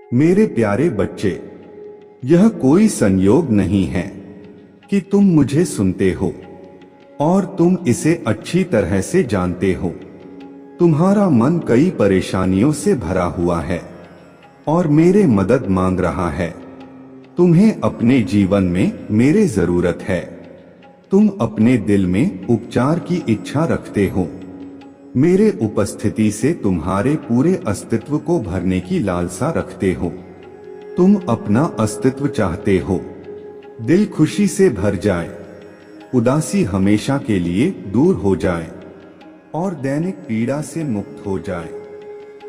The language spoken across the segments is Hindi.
मेरे प्यारे बच्चे, यह कोई संयोग नहीं है कि तुम मुझे सुनते हो और तुम इसे अच्छी तरह से जानते हो। तुम्हारा मन कई परेशानियों से भरा हुआ है और मेरे मदद मांग रहा है। तुम्हें अपने जीवन में मेरे जरूरत है। तुम अपने दिल में उपचार की इच्छा रखते हो। मेरे उपस्थिति से तुम्हारे पूरे अस्तित्व को भरने की लालसा रखते हो। तुम अपना अस्तित्व चाहते हो, दिल खुशी से भर जाए, उदासी हमेशा के लिए दूर हो जाए और दैनिक पीड़ा से मुक्त हो जाए।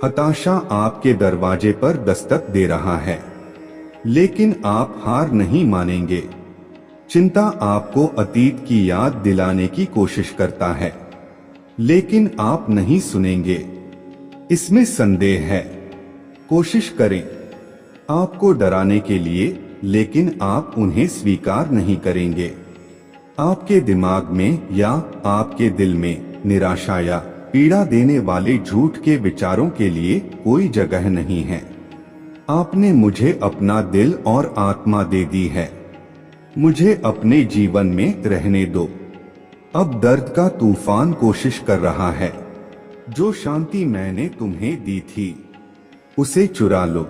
हताशा आपके दरवाजे पर दस्तक दे रहा है, लेकिन आप हार नहीं मानेंगे। चिंता आपको अतीत की याद दिलाने की कोशिश करता है, लेकिन आप नहीं सुनेंगे। इसमें संदेह है। कोशिश करें आपको डराने के लिए, लेकिन आप उन्हें स्वीकार नहीं करेंगे। आपके दिमाग में या आपके दिल में निराशा या पीड़ा देने वाले झूठ के विचारों के लिए कोई जगह नहीं है। आपने मुझे अपना दिल और आत्मा दे दी है। मुझे अपने जीवन में रहने दो। अब दर्द का तूफान कोशिश कर रहा है। जो शांति मैंने तुम्हें दी थी उसे चुरा लो,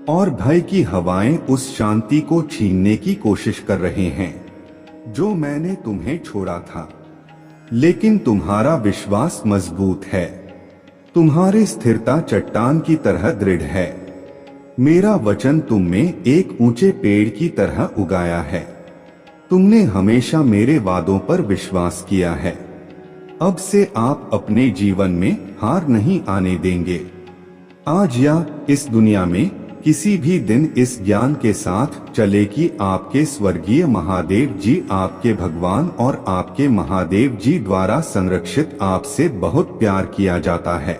और भय की हवाएं उस शांति को छीनने की कोशिश कर रहे हैं जो मैंने तुम्हें छोड़ा था। लेकिन तुम्हारा विश्वास मजबूत है। तुम्हारी स्थिरता चट्टान की तरह दृढ़ है। मेरा वचन तुम में एक ऊंचे पेड़ की तरह उगाया है। तुमने हमेशा मेरे वादों पर विश्वास किया है। अब से आप अपने जीवन में हार नहीं आने देंगे। आज या इस दुनिया में किसी भी दिन इस ज्ञान के साथ चले कि आपके स्वर्गीय महादेव जी, आपके भगवान और आपके महादेव जी द्वारा संरक्षित आपसे बहुत प्यार किया जाता है।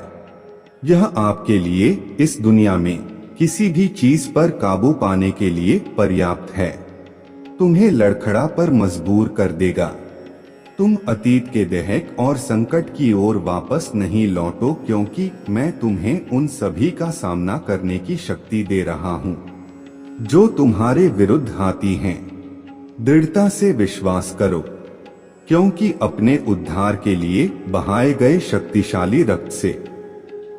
यह आपके लिए इस दुनिया में किसी भी चीज पर काबू पाने के लिए पर्याप्त है। तुम्हें लड़खड़ा पर मजबूर कर देगा। तुम अतीत के दहक और संकट की ओर वापस नहीं लौटो, क्योंकि मैं तुम्हें उन सभी का सामना करने की शक्ति दे रहा हूँ जो तुम्हारे विरुद्ध हाथी हैं। दृढ़ता से विश्वास करो, क्योंकि अपने उद्धार के लिए बहाए गए शक्तिशाली रक्त से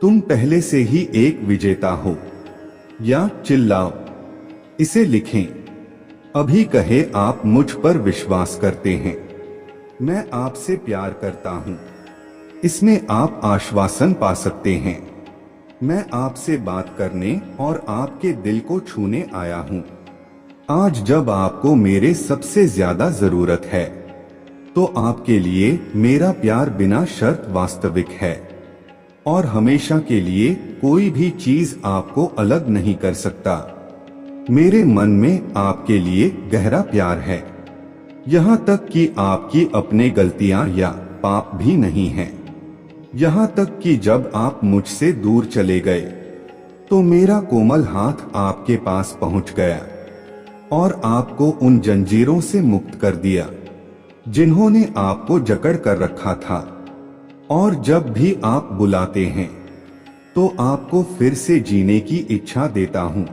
तुम पहले से ही एक विजेता हो। या चिल्लाओ, इसे लिखें, अभी कहे, आप मुझ पर विश्वास करते हैं, मैं आपसे प्यार करता हूं। इसमें आप आश्वासन पा सकते हैं। मैं आपसे बात करने और आपके दिल को छूने आया हूं। आज जब आपको मेरे सबसे ज्यादा जरूरत है, तो आपके लिए मेरा प्यार बिना शर्त वास्तविक है और हमेशा के लिए कोई भी चीज आपको अलग नहीं कर सकता। मेरे मन में आपके लिए गहरा प्यार है, यहाँ तक कि आपकी अपने गलतियां या पाप भी नहीं हैं। यहाँ तक कि जब आप मुझसे दूर चले गए तो मेरा कोमल हाथ आपके पास पहुंच गया और आपको उन जंजीरों से मुक्त कर दिया जिन्होंने आपको जकड़ कर रखा था। और जब भी आप बुलाते हैं तो आपको फिर से जीने की इच्छा देता हूँ।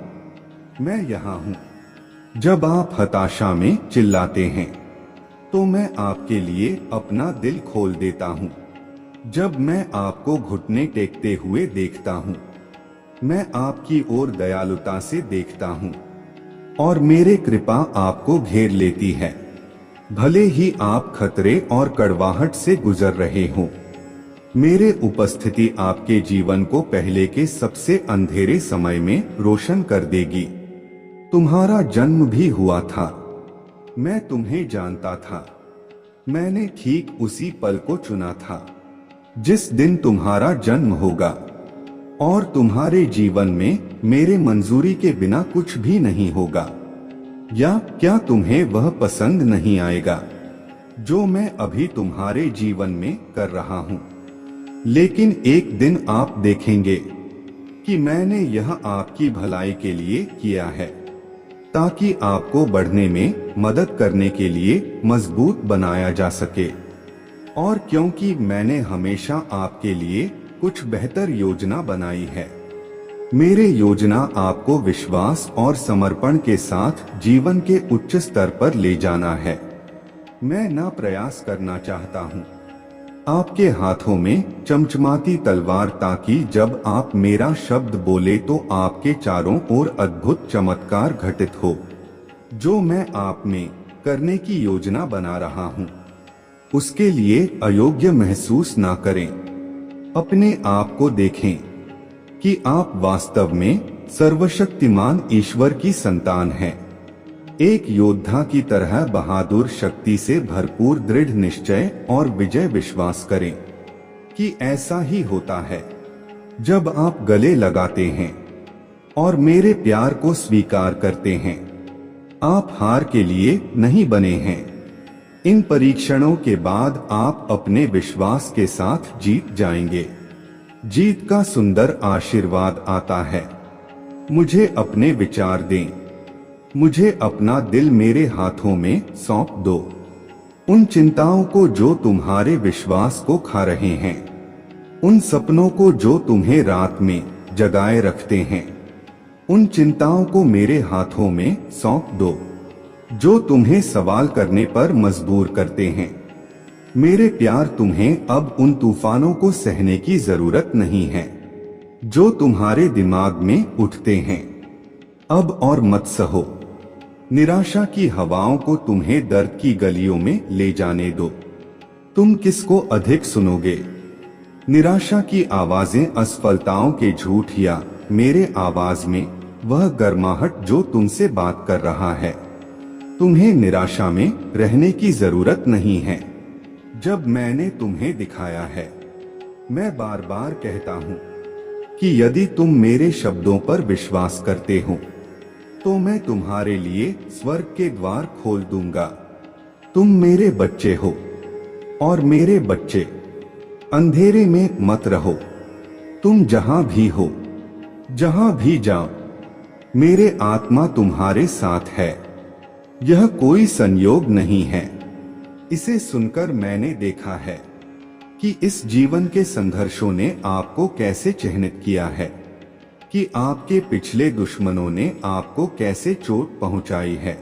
मैं यहाँ हूँ। जब आप हताशा में चिल्लाते हैं तो मैं आपके लिए अपना दिल खोल देता हूँ। जब मैं आपको घुटने टेकते हुए देखता हूँ, मैं आपकी ओर दयालुता से देखता हूँ और मेरे कृपा आपको घेर लेती है। भले ही आप खतरे और कड़वाहट से गुजर रहे हो, मेरे उपस्थिति आपके जीवन को पहले के सबसे अंधेरे समय में रोशन कर देगी। तुम्हारा जन्म भी हुआ था, मैं तुम्हें जानता था। मैंने ठीक उसी पल को चुना था जिस दिन तुम्हारा जन्म होगा, और तुम्हारे जीवन में मेरे मंजूरी के बिना कुछ भी नहीं होगा। या क्या तुम्हें वह पसंद नहीं आएगा जो मैं अभी तुम्हारे जीवन में कर रहा हूँ? लेकिन एक दिन आप देखेंगे कि मैंने यह आपकी भलाई के लिए किया है, ताकि आपको बढ़ने में मदद करने के लिए मजबूत बनाया जा सके। और क्योंकि मैंने हमेशा आपके लिए कुछ बेहतर योजना बनाई है। मेरे योजना आपको विश्वास और समर्पण के साथ जीवन के उच्च स्तर पर ले जाना है। मैं ना प्रयास करना चाहता हूँ आपके हाथों में चमचमाती तलवार, ताकि जब आप मेरा शब्द बोले तो आपके चारों ओर अद्भुत चमत्कार घटित हो। जो मैं आप में करने की योजना बना रहा हूँ उसके लिए अयोग्य महसूस ना करें। अपने आप को देखें कि आप वास्तव में सर्वशक्तिमान ईश्वर की संतान हैं। एक योद्धा की तरह बहादुर, शक्ति से भरपूर दृढ़ निश्चय और विजय विश्वास करें कि ऐसा ही होता है जब आप गले लगाते हैं और मेरे प्यार को स्वीकार करते हैं। आप हार के लिए नहीं बने हैं। इन परीक्षणों के बाद आप अपने विश्वास के साथ जीत जाएंगे। जीत का सुंदर आशीर्वाद आता है। मुझे अपने विचार दें, मुझे अपना दिल मेरे हाथों में सौंप दो। उन चिंताओं को जो तुम्हारे विश्वास को खा रहे हैं, उन सपनों को जो तुम्हें रात में जगाए रखते हैं, उन चिंताओं को मेरे हाथों में सौंप दो जो तुम्हें सवाल करने पर मजबूर करते हैं। मेरे प्यार, तुम्हें अब उन तूफानों को सहने की जरूरत नहीं है जो तुम्हारे दिमाग में उठते हैं। अब और मत सहो। निराशा की हवाओं को तुम्हें दर्द की गलियों में ले जाने दो। तुम किसको अधिक सुनोगे? निराशा की आवाजें, असफलताओं के झूठ, या मेरे आवाज में वह गर्माहट जो तुमसे बात कर रहा है? तुम्हें निराशा में रहने की जरूरत नहीं है। जब मैंने तुम्हें दिखाया है, मैं बार बार कहता हूँ कि यदि तुम मेरे शब्दों पर विश्वास करते हो तो मैं तुम्हारे लिए स्वर्ग के द्वार खोल दूंगा। तुम मेरे बच्चे हो और मेरे बच्चे अंधेरे में मत रहो। तुम जहां भी हो, जहां भी जाओ, मेरे आत्मा तुम्हारे साथ है। यह कोई संयोग नहीं है। इसे सुनकर मैंने देखा है कि इस जीवन के संघर्षों ने आपको कैसे चिह्नित किया है, कि आपके पिछले दुश्मनों ने आपको कैसे चोट पहुंचाई है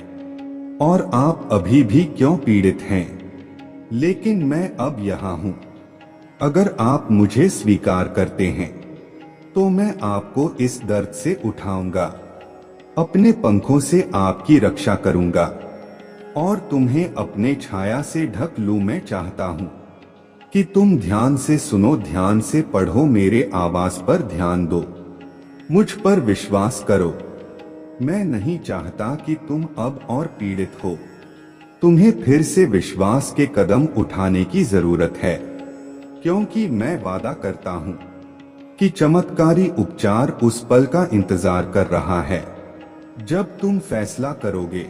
और आप अभी भी क्यों पीड़ित हैं। लेकिन मैं अब यहाँ हूँ। अगर आप मुझे स्वीकार करते हैं तो मैं आपको इस दर्द से उठाऊंगा, अपने पंखों से आपकी रक्षा करूंगा और तुम्हें अपने छाया से ढक लूं। मैं चाहता हूँ कि तुम ध्यान से सुनो, ध्यान से पढ़ो, मेरे आवाज पर ध्यान दो, मुझ पर विश्वास करो। मैं नहीं चाहता कि तुम अब और पीड़ित हो। तुम्हें फिर से विश्वास के कदम उठाने की जरूरत है, क्योंकि मैं वादा करता हूँ कि चमत्कारी उपचार उस पल का इंतजार कर रहा है जब तुम फैसला करोगे।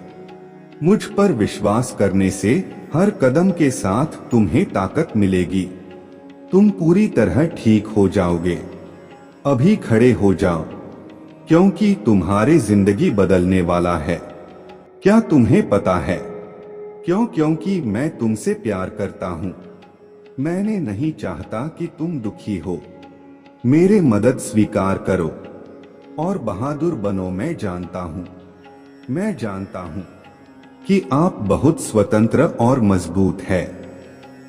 मुझ पर विश्वास करने से हर कदम के साथ तुम्हें ताकत मिलेगी। तुम पूरी तरह ठीक हो जाओगे। अभी खड़े हो जाओ, क्योंकि तुम्हारी जिंदगी बदलने वाला है। क्या तुम्हें पता है क्यों? क्योंकि मैं तुमसे प्यार करता हूँ। मैंने नहीं चाहता कि तुम दुखी हो। मेरे मदद स्वीकार करो और बहादुर बनो। मैं जानता हूँ कि आप बहुत स्वतंत्र और मजबूत है,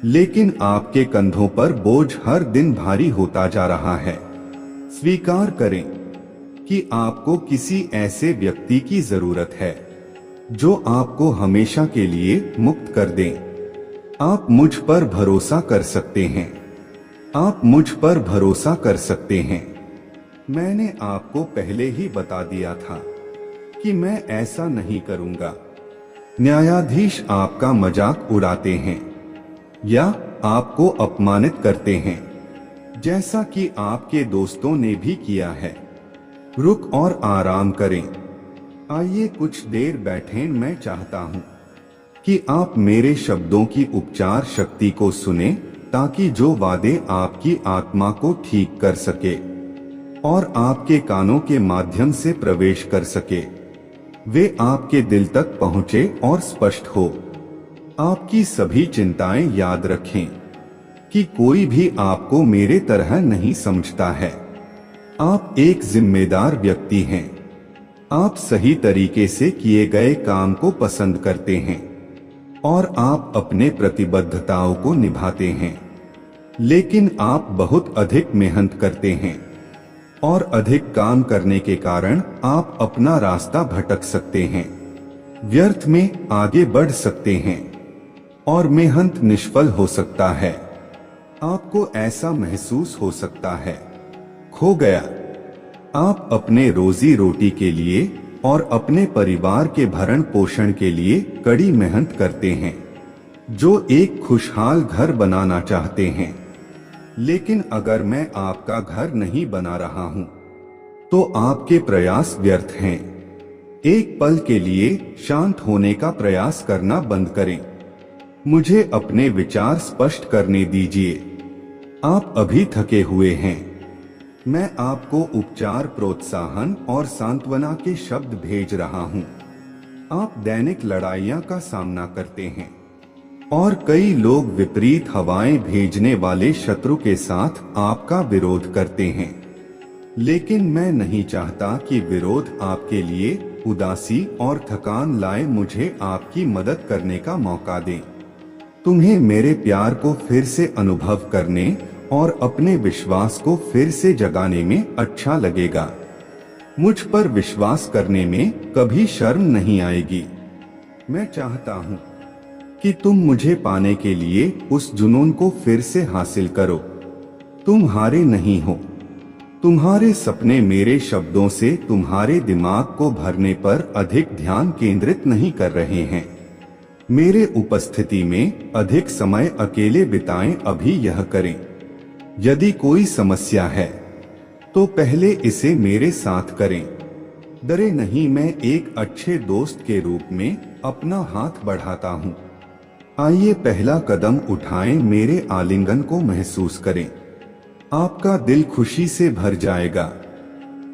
लेकिन आपके कंधों पर बोझ हर दिन भारी होता जा रहा है। स्वीकार करें कि आपको किसी ऐसे व्यक्ति की जरूरत है जो आपको हमेशा के लिए मुक्त कर दे। आप मुझ पर भरोसा कर सकते हैं। आप मुझ पर भरोसा कर सकते हैं। मैंने आपको पहले ही बता दिया था कि मैं ऐसा नहीं करूंगा। न्यायाधीश आपका मजाक उड़ाते हैं या आपको अपमानित करते हैं, जैसा कि आपके दोस्तों ने भी किया है। रुक और आराम करें। आइए कुछ देर बैठें। मैं चाहता हूं कि आप मेरे शब्दों की उपचार शक्ति को सुने, ताकि जो वादे आपकी आत्मा को ठीक कर सके और आपके कानों के माध्यम से प्रवेश कर सके, वे आपके दिल तक पहुंचे और स्पष्ट हो। आपकी सभी चिंताएं याद रखें कि कोई भी आपको मेरे तरह नहीं समझता है। आप एक जिम्मेदार व्यक्ति हैं। आप सही तरीके से किए गए काम को पसंद करते हैं और आप अपने प्रतिबद्धताओं को निभाते हैं। लेकिन आप बहुत अधिक मेहनत करते हैं और अधिक काम करने के कारण आप अपना रास्ता भटक सकते हैं, व्यर्थ में आगे बढ़ सकते हैं और मेहनत निष्फल हो सकता है। आपको ऐसा महसूस हो सकता है, खो गया। आप अपने रोजी रोटी के लिए और अपने परिवार के भरण पोषण के लिए कड़ी मेहनत करते हैं, जो एक खुशहाल घर बनाना चाहते हैं। लेकिन अगर मैं आपका घर नहीं बना रहा हूं, तो आपके प्रयास व्यर्थ हैं। एक पल के लिए शांत होने का प्रयास करना बंद करें। मुझे अपने विचार स्पष्ट करने दीजिए। आप अभी थके हुए हैं। मैं आपको उपचार, प्रोत्साहन और सांत्वना के शब्द भेज रहा हूं। आप दैनिक लड़ाइयां का सामना करते हैं और कई लोग विपरीत हवाएं भेजने वाले शत्रु के साथ आपका विरोध करते हैं। लेकिन मैं नहीं चाहता कि विरोध आपके लिए उदासी और थकान लाए। मुझे आपकी मदद करने का मौका दें। तुम्हें मेरे प्यार को फिर से अनुभव करने और अपने विश्वास को फिर से जगाने में अच्छा लगेगा। मुझ पर विश्वास करने में कभी शर्म नहीं आएगी। मैं चाहता हूं कि तुम मुझे पाने के लिए उस जुनून को फिर से हासिल करो। तुम हारे नहीं हो। तुम्हारे सपने मेरे शब्दों से तुम्हारे दिमाग को भरने पर अधिक ध्यान केंद्रित नहीं कर रहे हैं। मेरे उपस्थिति में अधिक समय अकेले बिताएं। अभी यह करें। यदि कोई समस्या है तो पहले इसे मेरे साथ करें। डरे नहीं। मैं एक अच्छे दोस्त के रूप में अपना हाथ बढ़ाता हूं। आइए पहला कदम उठाएं। मेरे आलिंगन को महसूस करें। आपका दिल खुशी से भर जाएगा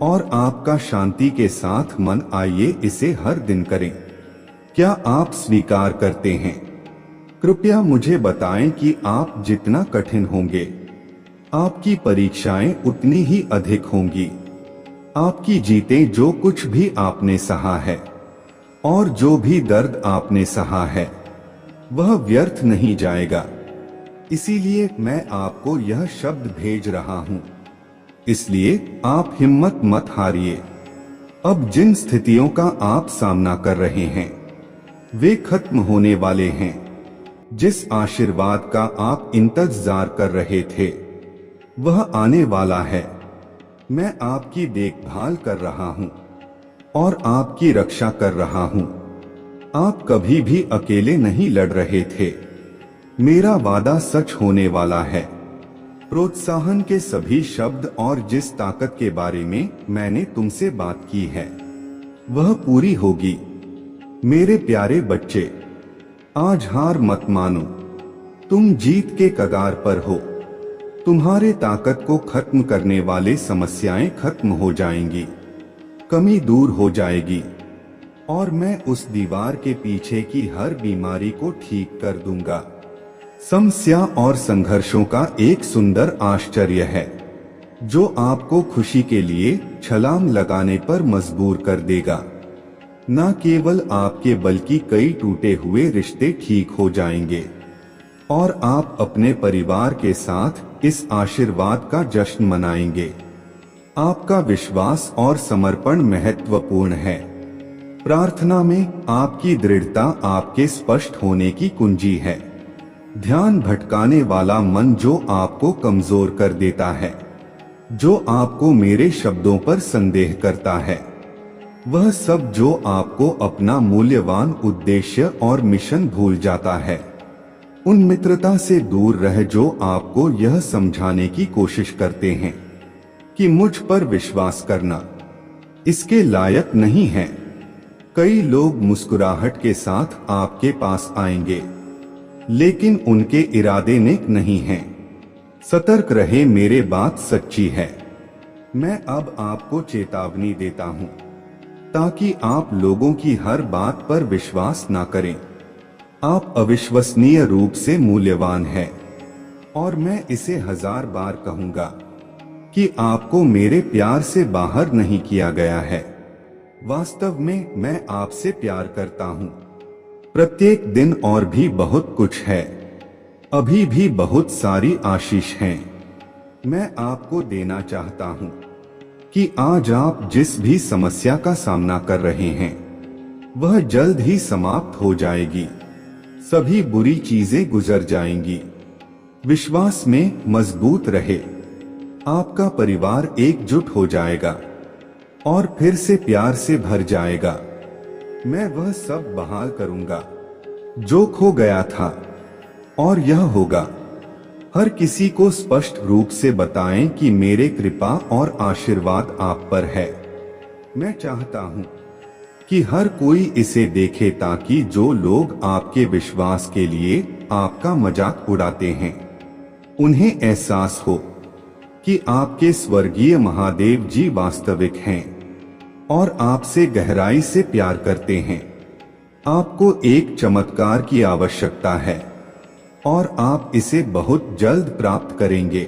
और आपका शांति के साथ मन। आइए इसे हर दिन करें। क्या आप स्वीकार करते हैं? कृपया मुझे बताएं कि आप जितना कठिन होंगे, आपकी परीक्षाएं उतनी ही अधिक होंगी। आपकी जीतें, जो कुछ भी आपने सहा है और जो भी दर्द आपने सहा है, वह व्यर्थ नहीं जाएगा। इसीलिए मैं आपको यह शब्द भेज रहा हूं। इसलिए आप हिम्मत मत हारिए। अब जिन स्थितियों का आप सामना कर रहे हैं, वे खत्म होने वाले हैं। जिस आशीर्वाद का आप इंतजार कर रहे थे, वह आने वाला है। मैं आपकी देखभाल कर रहा हूं और आपकी रक्षा कर रहा हूं। आप कभी भी अकेले नहीं लड़ रहे थे। मेरा वादा सच होने वाला है। प्रोत्साहन के सभी शब्द और जिस ताकत के बारे में मैंने तुमसे बात की है, वह पूरी होगी। मेरे प्यारे बच्चे, आज हार मत मानो। तुम जीत के कगार पर हो। तुम्हारे ताकत को खत्म करने वाले समस्याएं खत्म हो जाएंगी, कमी दूर हो जाएगी और मैं उस दीवार के पीछे की हर बीमारी को ठीक कर दूंगा। समस्या और संघर्षों का एक सुंदर आश्चर्य है, जो आपको खुशी के लिए छलांग लगाने पर मजबूर कर देगा। न केवल आपके बल्कि कई टूटे हुए रिश्ते ठीक हो जाएंगे और आप अपने परिवार के साथ इस आशीर्वाद का जश्न मनाएंगे। आपका विश्वास और समर्पण महत्वपूर्ण है। प्रार्थना में आपकी दृढ़ता आपके स्पष्ट होने की कुंजी है। ध्यान भटकाने वाला मन जो आपको कमजोर कर देता है, जो आपको मेरे शब्दों पर संदेह करता है, वह सब जो आपको अपना मूल्यवान उद्देश्य और मिशन भूल जाता है, उन मित्रता से दूर रह जो आपको यह समझाने की कोशिश करते हैं कि मुझ पर विश्वास करना इसके लायक नहीं है। कई लोग मुस्कुराहट के साथ आपके पास आएंगे, लेकिन उनके इरादे नेक नहीं हैं। सतर्क रहे, मेरे बात सच्ची है। मैं अब आपको चेतावनी देता हूं ताकि आप लोगों की हर बात पर विश्वास ना करें। आप अविश्वसनीय रूप से मूल्यवान हैं और मैं इसे 1000 बार कहूंगा कि आपको मेरे प्यार से बाहर नहीं किया गया है। वास्तव में मैं आपसे प्यार करता हूँ। प्रत्येक दिन और भी बहुत कुछ है, अभी भी बहुत सारी आशीष हैं। मैं आपको देना चाहता हूँ कि आज आप जिस भी समस्या का सामना कर रहे हैं वह जल्द ही समाप्त हो जाएगी। सभी बुरी चीजें गुजर जाएंगी। विश्वास में मजबूत रहे। आपका परिवार एकजुट हो जाएगा और फिर से प्यार से भर जाएगा। मैं वह सब बहाल करूंगा जो खो गया था, और यह होगा। हर किसी को स्पष्ट रूप से बताएं कि मेरे कृपा और आशीर्वाद आप पर है। मैं चाहता हूं कि हर कोई इसे देखे ताकि जो लोग आपके विश्वास के लिए आपका मजाक उड़ाते हैं उन्हें एहसास हो कि आपके स्वर्गीय महादेव जी वास्तविक हैं और आपसे गहराई से प्यार करते हैं। आपको एक चमत्कार की आवश्यकता है और आप इसे बहुत जल्द प्राप्त करेंगे।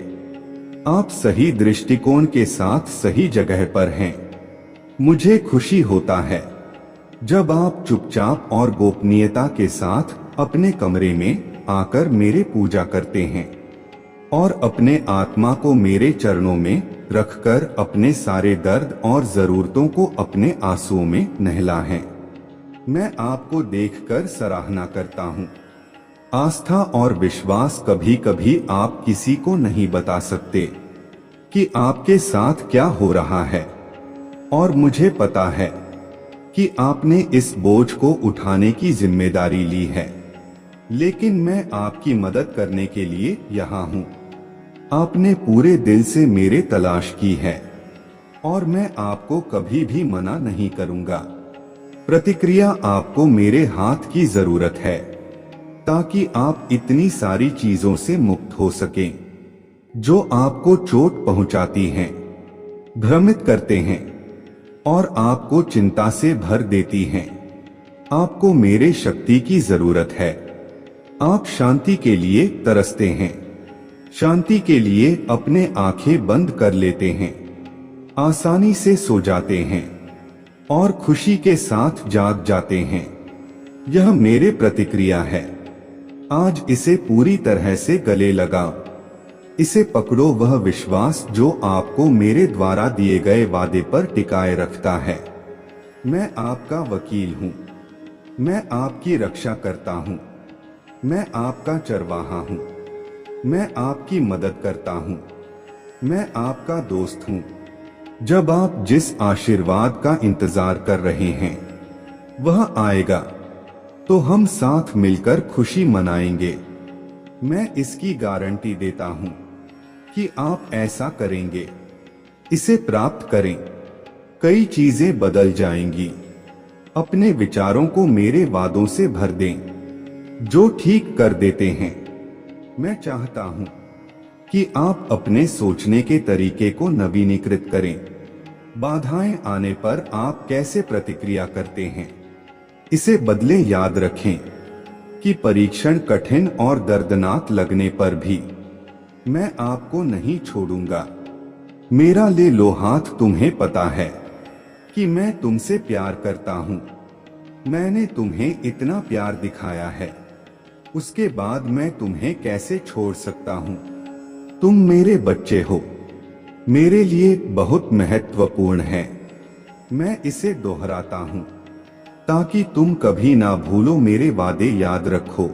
आप सही दृष्टिकोण के साथ सही जगह पर हैं। मुझे खुशी होता है जब आप चुपचाप और गोपनीयता के साथ अपने कमरे में आकर मेरे पूजा करते हैं और अपने आत्मा को मेरे चरणों में रखकर अपने सारे दर्द और जरूरतों को अपने आंसुओं में नहला है। मैं आपको देखकर सराहना करता हूँ। आस्था और विश्वास कभी कभी आप किसी को नहीं बता सकते कि आपके साथ क्या हो रहा है, और मुझे पता है कि आपने इस बोझ को उठाने की जिम्मेदारी ली है, लेकिन मैं आपकी मदद करने के लिए यहाँ हूँ। आपने पूरे दिल से मेरे तलाश की है और मैं आपको कभी भी मना नहीं करूँगा। प्रतिक्रिया आपको मेरे हाथ की जरूरत है ताकि आप इतनी सारी चीजों से मुक्त हो सकें जो आपको चोट पहुंचाती हैं, भ्रमित करते हैं और आपको चिंता से भर देती हैं। आपको मेरे शक्ति की जरूरत है। आप शांति के लिए तरसते हैं, शांति के लिए अपने आंखें बंद कर लेते हैं, आसानी से सो जाते हैं और खुशी के साथ जाग जाते हैं। यह मेरे प्रतिक्रिया है। आज इसे पूरी तरह से गले लगाओ। इसे पकड़ो, वह विश्वास जो आपको मेरे द्वारा दिए गए वादे पर टिकाए रखता है। मैं आपका वकील हूँ। मैं आपकी रक्षा करता हूँ। मैं आपका चरवाहा हूँ। मैं आपकी मदद करता हूँ। मैं आपका दोस्त हूँ। जब आप जिस आशीर्वाद का इंतजार कर रहे हैं वह आएगा तो हम साथ मिलकर खुशी मनाएंगे। मैं इसकी गारंटी देता हूँ कि आप ऐसा करेंगे। इसे प्राप्त करें। कई चीजें बदल जाएंगी। अपने विचारों को मेरे वादों से भर दें जो ठीक कर देते हैं। मैं चाहता हूं कि आप अपने सोचने के तरीके को नवीनीकृत करें। बाधाएं आने पर आप कैसे प्रतिक्रिया करते हैं, इसे बदलें। याद रखें कि परीक्षण कठिन और दर्दनाक लगने पर भी मैं आपको नहीं छोड़ूंगा। मेरा ले लो हाथ। तुम्हें पता है कि मैं तुमसे प्यार करता हूं। मैंने तुम्हें इतना प्यार दिखाया है, उसके बाद मैं तुम्हें कैसे छोड़ सकता हूं। तुम मेरे बच्चे हो, मेरे लिए बहुत महत्वपूर्ण है। मैं इसे दोहराता हूं ताकि तुम कभी ना भूलो। मेरे वादे याद रखो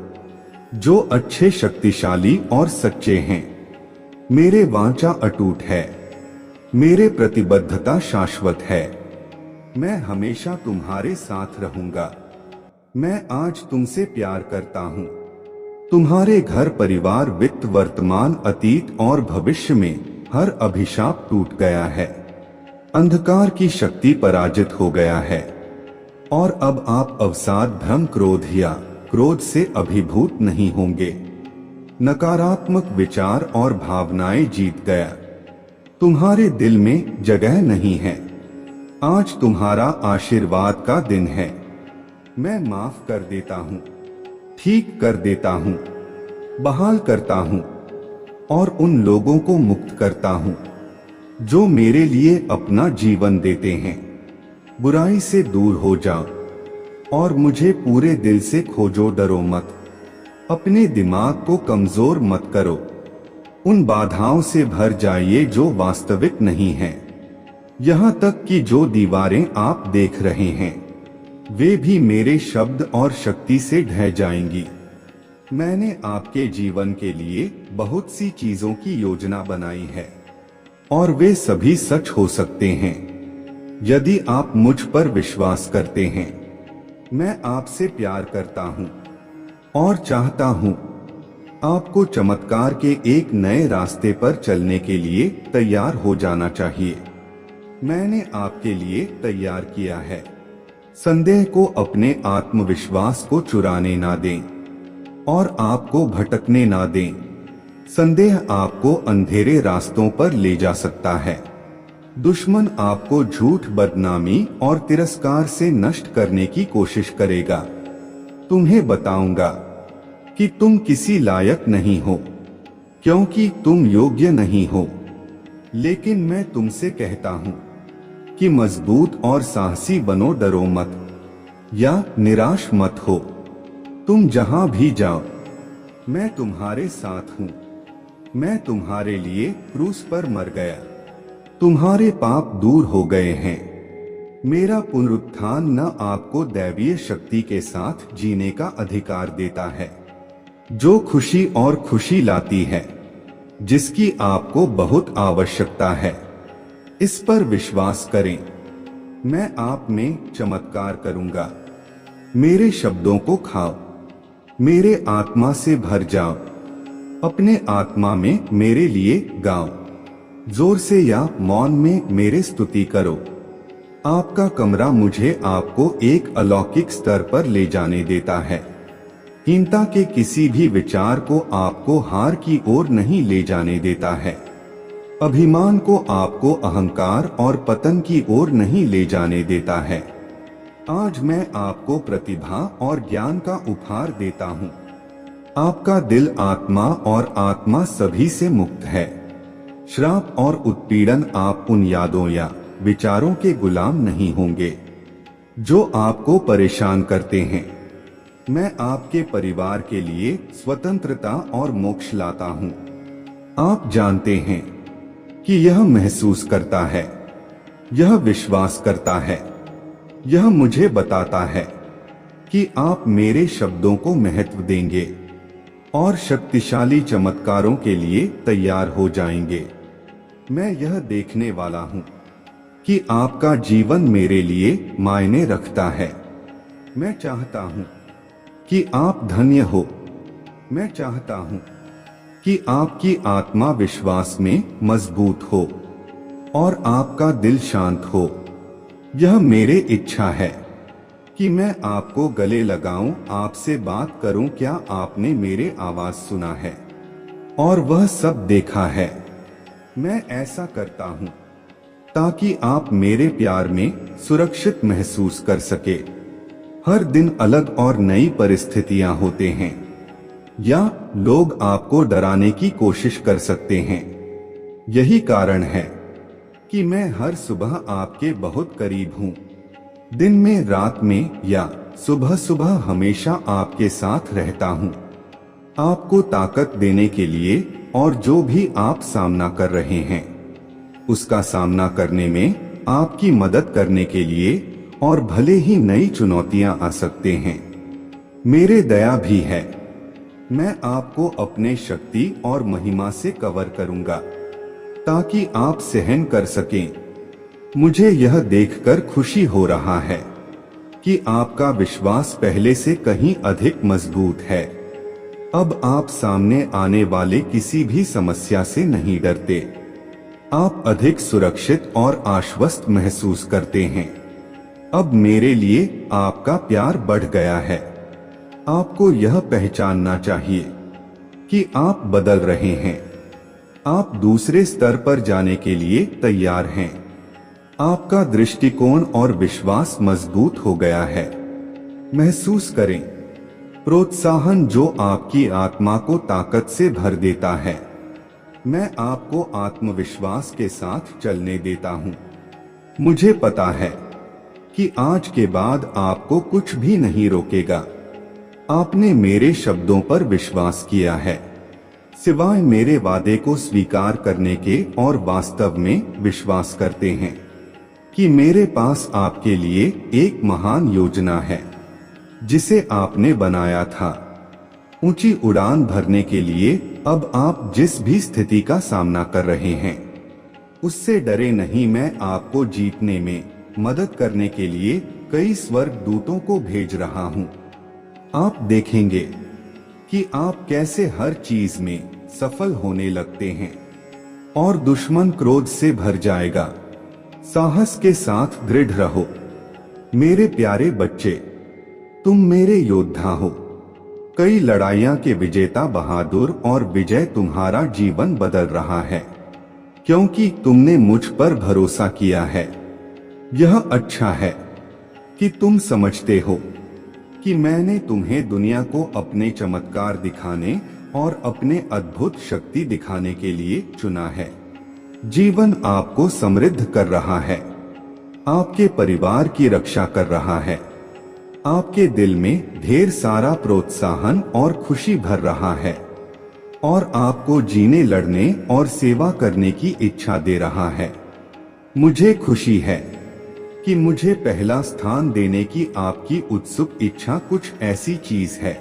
जो अच्छे, शक्तिशाली और सच्चे हैं। मेरे वाचा अटूट है। मेरे प्रतिबद्धता शाश्वत है। मैं हमेशा तुम्हारे साथ रहूंगा। मैं आज तुमसे प्यार करता हूँ। तुम्हारे घर, परिवार, वित्त, वर्तमान, अतीत और भविष्य में हर अभिशाप टूट गया है। अंधकार की शक्ति पराजित हो गया है और अब आप अवसाद, भ्रम, क्रोध या क्रोध से अभिभूत नहीं होंगे। नकारात्मक विचार और भावनाएं जीत गया। तुम्हारे दिल में जगह नहीं है। आज तुम्हारा आशीर्वाद का दिन है। मैं माफ कर देता हूँ, ठीक कर देता हूँ, बहाल करता हूँ और उन लोगों को मुक्त करता हूँ जो मेरे लिए अपना जीवन देते हैं। बुराई से दूर हो जाओ और मुझे पूरे दिल से खोजो, डरो मत। अपने दिमाग को कमजोर मत करो। उन बाधाओं से भर जाइए जो वास्तविक नहीं हैं। यहाँ तक कि जो दीवारें आप देख रहे हैं वे भी मेरे शब्द और शक्ति से ढह जाएंगी। मैंने आपके जीवन के लिए बहुत सी चीजों की योजना बनाई है और वे सभी सच हो सकते हैं यदि आप मुझ पर विश्वास करते हैं। मैं आपसे प्यार करता हूं और चाहता हूं आपको चमत्कार के एक नए रास्ते पर चलने के लिए तैयार हो जाना चाहिए। मैंने आपके लिए तैयार किया है। संदेह को अपने आत्मविश्वास को चुराने ना दें और आपको भटकने ना दें। संदेह आपको अंधेरे रास्तों पर ले जा सकता है। दुश्मन आपको झूठ, बदनामी और तिरस्कार से नष्ट करने की कोशिश करेगा। तुम्हें बताऊंगा कि तुम किसी लायक नहीं हो क्योंकि तुम योग्य नहीं हो। लेकिन मैं तुमसे कहता हूं कि मजबूत और साहसी बनो, डरो मत या निराश मत हो। तुम जहां भी जाओ मैं तुम्हारे साथ हूं। मैं तुम्हारे लिए क्रूस पर मर गया। तुम्हारे पाप दूर हो गए हैं। मेरा पुनरुत्थान न आपको दैवीय शक्ति के साथ जीने का अधिकार देता है जो खुशी और खुशी लाती है, जिसकी आपको बहुत आवश्यकता है। इस पर विश्वास करें। मैं आप में चमत्कार करूंगा। मेरे शब्दों को खाओ, मेरे आत्मा से भर जाओ। अपने आत्मा में मेरे लिए गाओ। जोर से या मौन में मेरे स्तुति करो। आपका कमरा मुझे आपको एक अलौकिक स्तर पर ले जाने देता है। हीनता के किसी भी विचार को आपको हार की ओर नहीं ले जाने देता है। अभिमान को आपको अहंकार और पतन की ओर नहीं ले जाने देता है। आज मैं आपको प्रतिभा और ज्ञान का उपहार देता हूँ। आपका दिल, आत्मा और आत्मा सभी से मुक्त है। श्राप और उत्पीड़न, आप उन यादों या विचारों के गुलाम नहीं होंगे जो आपको परेशान करते हैं। मैं आपके परिवार के लिए स्वतंत्रता और मोक्ष लाता हूँ। आप जानते हैं कि यह महसूस करता है, यह विश्वास करता है, यह मुझे बताता है कि आप मेरे शब्दों को महत्व देंगे और शक्तिशाली चमत्कारों के लिए तैयार हो जाएंगे। मैं यह देखने वाला हूँ कि आपका जीवन मेरे लिए मायने रखता है। मैं चाहता हूँ कि आप धन्य हो। मैं चाहता हूँ कि आपकी आत्मा विश्वास में मजबूत हो और आपका दिल शांत हो। यह मेरी इच्छा है कि मैं आपको गले लगाऊं, आपसे बात करूं। क्या आपने मेरे आवाज सुना है और वह सब देखा है? मैं ऐसा करता हूं ताकि आप मेरे प्यार में सुरक्षित महसूस कर सके। हर दिन अलग और नई परिस्थितियां होते हैं या लोग आपको डराने की कोशिश कर सकते हैं। यही कारण है कि मैं हर सुबह आपके बहुत करीब हूँ। दिन में, रात में या सुबह सुबह हमेशा आपके साथ रहता हूँ। आपको ताकत देने के लिए और जो भी आप सामना कर रहे हैं उसका सामना करने में आपकी मदद करने के लिए, और भले ही नई चुनौतियां आ सकते हैं, मेरे दया भी है। मैं आपको अपने शक्ति और महिमा से कवर करूंगा ताकि आप सहन कर सकें। मुझे यह देखकर खुशी हो रहा है कि आपका विश्वास पहले से कहीं अधिक मजबूत है। अब आप सामने आने वाले किसी भी समस्या से नहीं डरते। आप अधिक सुरक्षित और आश्वस्त महसूस करते हैं। अब मेरे लिए आपका प्यार बढ़ गया है। आपको यह पहचानना चाहिए कि आप बदल रहे हैं। आप दूसरे स्तर पर जाने के लिए तैयार हैं। आपका दृष्टिकोण और विश्वास मजबूत हो गया है। महसूस करें प्रोत्साहन जो आपकी आत्मा को ताकत से भर देता है। मैं आपको आत्मविश्वास के साथ चलने देता हूँ। मुझे पता है कि आज के बाद आपको कुछ भी नहीं रोकेगा। आपने मेरे शब्दों पर विश्वास किया है, सिवाय मेरे वादे को स्वीकार करने के, और वास्तव में विश्वास करते हैं कि मेरे पास आपके लिए एक महान योजना है जिसे आपने बनाया था। ऊंची उड़ान भरने के लिए अब आप जिस भी स्थिति का सामना कर रहे हैं उससे डरे नहीं। मैं आपको जीतने में मदद करने के लिए कई स्वर्गदूतों को भेज रहा हूं। आप देखेंगे कि आप कैसे हर चीज में सफल होने लगते हैं और दुश्मन क्रोध से भर जाएगा। साहस के साथ दृढ़ रहो मेरे प्यारे बच्चे, तुम मेरे योद्धा हो, कई लड़ाइयां के विजेता बहादुर, और विजय तुम्हारा जीवन बदल रहा है क्योंकि तुमने मुझ पर भरोसा किया है। यह अच्छा है कि तुम समझते हो कि मैंने तुम्हें दुनिया को अपने चमत्कार दिखाने और अपने अद्भुत शक्ति दिखाने के लिए चुना है। जीवन आपको समृद्ध कर रहा है, आपके परिवार की रक्षा कर रहा है, आपके दिल में ढेर सारा प्रोत्साहन और खुशी भर रहा है, और आपको जीने, लड़ने और सेवा करने की इच्छा दे रहा है। मुझे खुशी है कि मुझे पहला स्थान देने की आपकी उत्सुक इच्छा कुछ ऐसी चीज है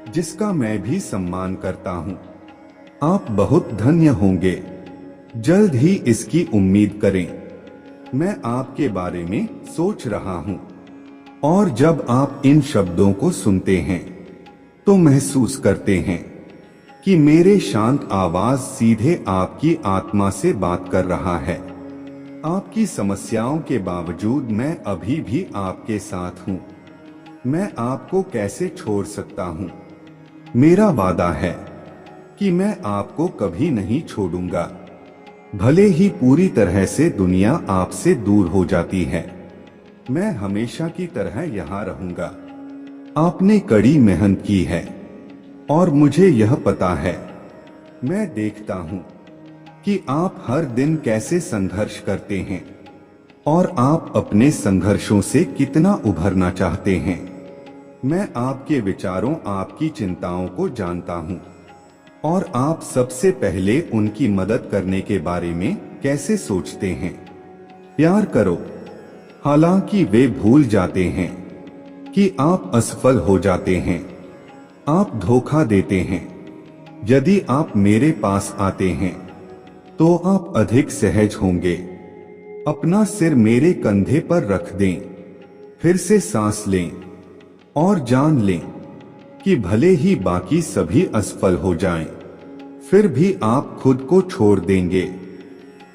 जिसका मैं भी सम्मान करता हूँ। आप बहुत धन्य होंगे, जल्द ही इसकी उम्मीद करें। मैं आपके बारे में सोच रहा हूँ, और जब आप इन शब्दों को सुनते हैं तो महसूस करते हैं कि मेरे शांत आवाज सीधे आपकी आत्मा से बात कर रहा है। आपकी समस्याओं के बावजूद मैं अभी भी आपके साथ हूँ। मैं आपको कैसे छोड़ सकता हूँ? मेरा वादा है कि मैं आपको कभी नहीं छोड़ूंगा, भले ही पूरी तरह से दुनिया आपसे दूर हो जाती है। मैं हमेशा की तरह यहाँ रहूंगा। आपने कड़ी मेहनत की है और मुझे यह पता है। मैं देखता हूँ कि आप हर दिन कैसे संघर्ष करते हैं और आप अपने संघर्षों से कितना उभरना चाहते हैं। मैं आपके विचारों, आपकी चिंताओं को जानता हूं, और आप सबसे पहले उनकी मदद करने के बारे में कैसे सोचते हैं। प्यार करो, हालांकि वे भूल जाते हैं कि आप असफल हो जाते हैं। आप धोखा देते हैं। यदि आप मेरे पास आते हैं तो आप अधिक सहज होंगे। अपना सिर मेरे कंधे पर रख दें, फिर से सांस लें और जान लें कि भले ही बाकी सभी असफल हो जाएं, फिर भी आप खुद को छोड़ देंगे।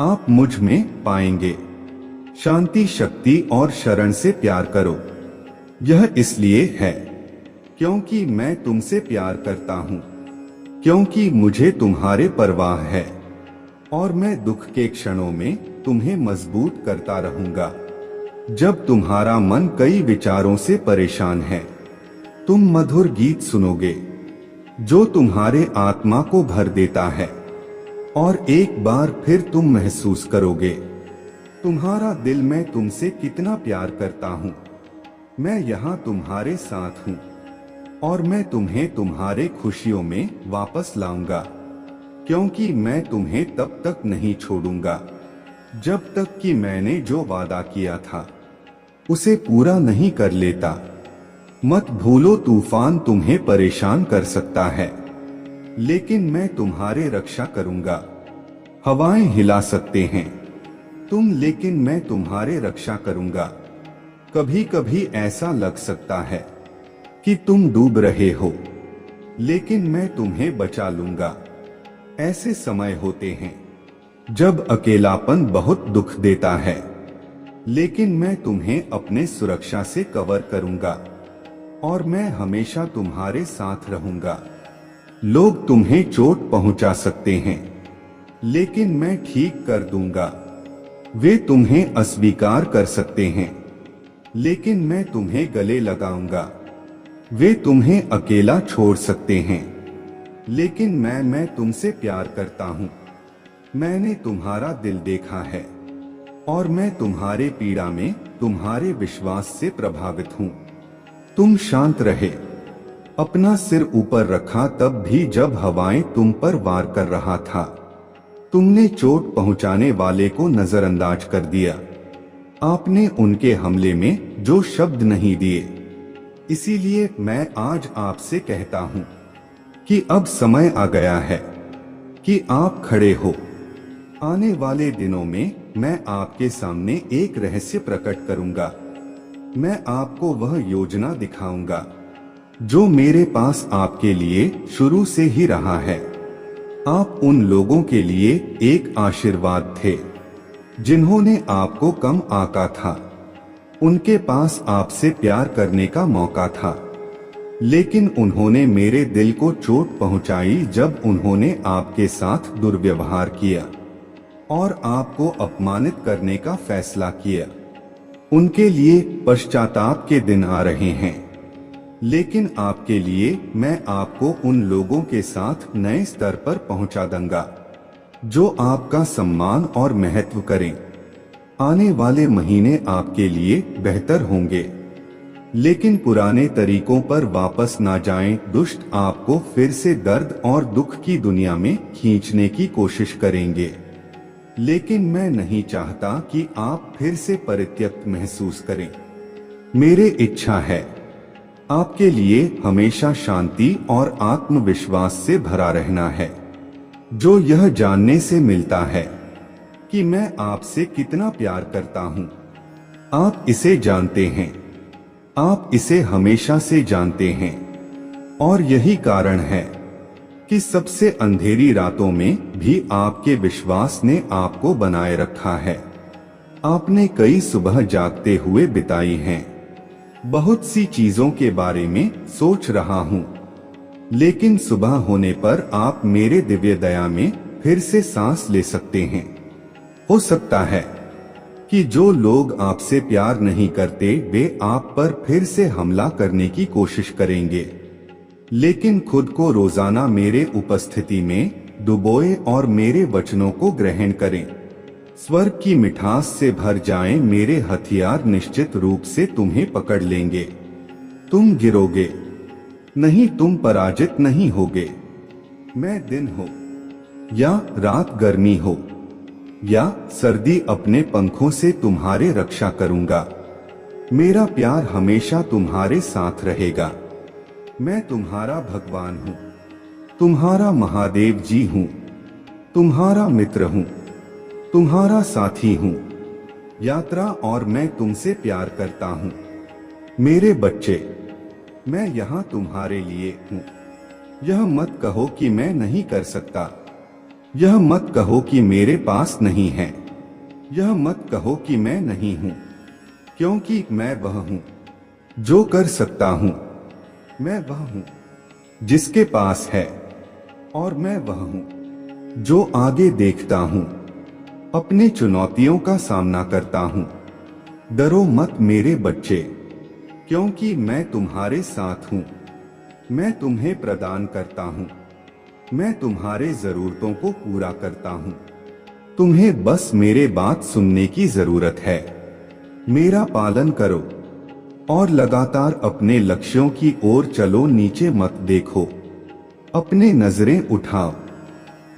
आप मुझ में पाएंगे शांति, शक्ति और शरण से प्यार करो। यह इसलिए है क्योंकि मैं तुमसे प्यार करता हूं, क्योंकि मुझे तुम्हारे परवाह है, और मैं दुख के क्षणों में तुम्हें मजबूत करता रहूंगा। जब तुम्हारा मन कई विचारों से परेशान है, तुम मधुर गीत सुनोगे जो तुम्हारे आत्मा को भर देता है, और एक बार फिर तुम महसूस करोगे तुम्हारा दिल मैं तुमसे कितना प्यार करता हूँ। मैं यहाँ तुम्हारे साथ हूँ, और मैं तुम्हें तुम्हारे खुशियों में वापस लाऊंगा, क्योंकि मैं तुम्हें तब तक नहीं छोड़ूंगा जब तक कि मैंने जो वादा किया था उसे पूरा नहीं कर लेता। मत भूलो, तूफान तुम्हें परेशान कर सकता है, लेकिन मैं तुम्हारे रक्षा करूंगा। हवाएं हिला सकते हैं तुम, लेकिन मैं तुम्हारे रक्षा करूंगा। कभी कभी ऐसा लग सकता है कि तुम डूब रहे हो, लेकिन मैं तुम्हें बचा लूंगा। ऐसे समय होते हैं जब अकेलापन बहुत दुख देता है, लेकिन मैं तुम्हें अपने सुरक्षा से कवर करूंगा, और मैं हमेशा तुम्हारे साथ रहूंगा। लोग तुम्हें चोट पहुंचा सकते हैं, लेकिन मैं ठीक कर दूंगा। वे तुम्हें अस्वीकार कर सकते हैं, लेकिन मैं तुम्हें गले लगाऊंगा। वे तुम्हें अकेला छोड़ सकते हैं, लेकिन मैं तुमसे प्यार करता हूँ। मैंने तुम्हारा दिल देखा है और मैं तुम्हारे पीड़ा में तुम्हारे विश्वास से प्रभावित हूँ। तुम शांत रहे, अपना सिर ऊपर रखा तब भी जब हवाएं तुम पर वार कर रहा था। तुमने चोट पहुंचाने वाले को नजरअंदाज कर दिया। आपने उनके हमले में जो शब्द नहीं दिए। इसीलिए मैं आज आपसे कहता हूं कि अब समय आ गया है कि आप खड़े हो। आने वाले दिनों में मैं आपके सामने एक रहस्य प्रकट करूंगा। मैं आपको वह योजना दिखाऊंगा जो मेरे पास आपके लिए शुरू से ही रहा है। आप उन लोगों के लिए एक आशीर्वाद थे जिन्होंने आपको कम आंका था। उनके पास आपसे प्यार करने का मौका था, लेकिन उन्होंने मेरे दिल को चोट पहुंचाई जब उन्होंने आपके साथ दुर्व्यवहार किया और आपको अपमानित करने का फैसला किया। उनके लिए पश्चाताप के दिन आ रहे हैं, लेकिन आपके लिए मैं आपको उन लोगों के साथ नए स्तर पर पहुंचा दूंगा जो आपका सम्मान और महत्व करें। आने वाले महीने आपके लिए बेहतर होंगे, लेकिन पुराने तरीकों पर वापस ना जाएं। दुष्ट आपको फिर से दर्द और दुख की दुनिया में खींचने की कोशिश करेंगे, लेकिन मैं नहीं चाहता कि आप फिर से परित्यक्त महसूस करें। मेरी इच्छा है आपके लिए हमेशा शांति और आत्मविश्वास से भरा रहना है, जो यह जानने से मिलता है कि मैं आपसे कितना प्यार करता हूं। आप इसे जानते हैं, आप इसे हमेशा से जानते हैं, और यही कारण है कि सबसे अंधेरी रातों में भी आपके विश्वास ने आपको बनाए रखा है। आपने कई सुबह जागते हुए बिताई हैं। बहुत सी चीजों के बारे में सोच रहा हूं, लेकिन सुबह होने पर आप मेरे दिव्य दया में फिर से सांस ले सकते हैं। हो सकता है कि जो लोग आपसे प्यार नहीं करते वे आप पर फिर से हमला करने की कोशिश करेंगे, लेकिन खुद को रोजाना मेरे उपस्थिति में डुबोए और मेरे वचनों को ग्रहण करें। स्वर्ग की मिठास से भर जाएं। मेरे हथियार निश्चित रूप से तुम्हें पकड़ लेंगे। तुम गिरोगे नहीं, तुम पराजित नहीं होगे। मैं दिन हो या रात, गर्मी हो या सर्दी, अपने पंखों से तुम्हारे रक्षा करूंगा। मेरा प्यार हमेशा तुम्हारे साथ रहेगा। मैं तुम्हारा भगवान हूँ, तुम्हारा महादेव जी हूँ, तुम्हारा मित्र हूँ, तुम्हारा साथी हूँ, यात्रा, और मैं तुमसे प्यार करता हूँ। मेरे बच्चे, मैं यहाँ तुम्हारे लिए हूँ। यह मत कहो कि मैं नहीं कर सकता। यह मत कहो कि मेरे पास नहीं है। यह मत कहो कि मैं नहीं हूँ, क्योंकि मैं वह हूँ जो कर सकता हूँ। मैं वह हूँ जिसके पास है, और मैं वह हूँ जो आगे देखता हूँ, अपने चुनौतियों का सामना करता हूँ। डरो मत मेरे बच्चे, क्योंकि मैं तुम्हारे साथ हूँ। मैं तुम्हें प्रदान करता हूँ। मैं तुम्हारे जरूरतों को पूरा करता हूँ। तुम्हें बस मेरे बात सुनने की जरूरत है। मेरा पालन करो और लगातार अपने लक्ष्यों की ओर चलो। नीचे मत देखो, अपने नजरें उठाओ।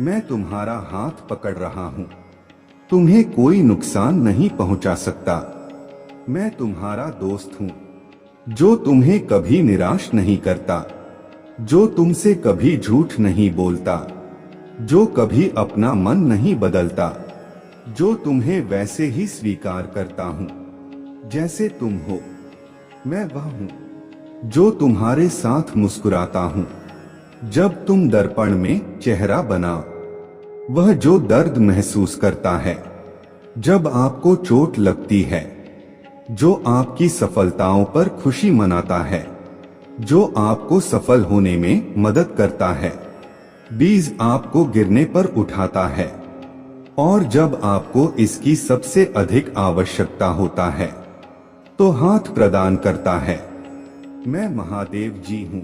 मैं तुम्हारा हाथ पकड़ रहा हूँ। तुम्हें कोई नुकसान नहीं पहुंचा सकता। मैं तुम्हारा दोस्त हूँ जो तुम्हें कभी निराश नहीं करता, जो तुमसे कभी झूठ नहीं बोलता, जो कभी अपना मन नहीं बदलता, जो तुम्हें वैसे ही स्वीकार करता हूँ जैसे तुम हो। मैं वह हूँ जो तुम्हारे साथ मुस्कुराता हूँ जब तुम दर्पण में चेहरा बनाओ। वह जो दर्द महसूस करता है जब आपको चोट लगती है, जो आपकी सफलताओं पर खुशी मनाता है, जो आपको सफल होने में मदद करता है, बीज आपको गिरने पर उठाता है, और जब आपको इसकी सबसे अधिक आवश्यकता होता है तो हाथ प्रदान करता है। मैं महादेव जी हूँ।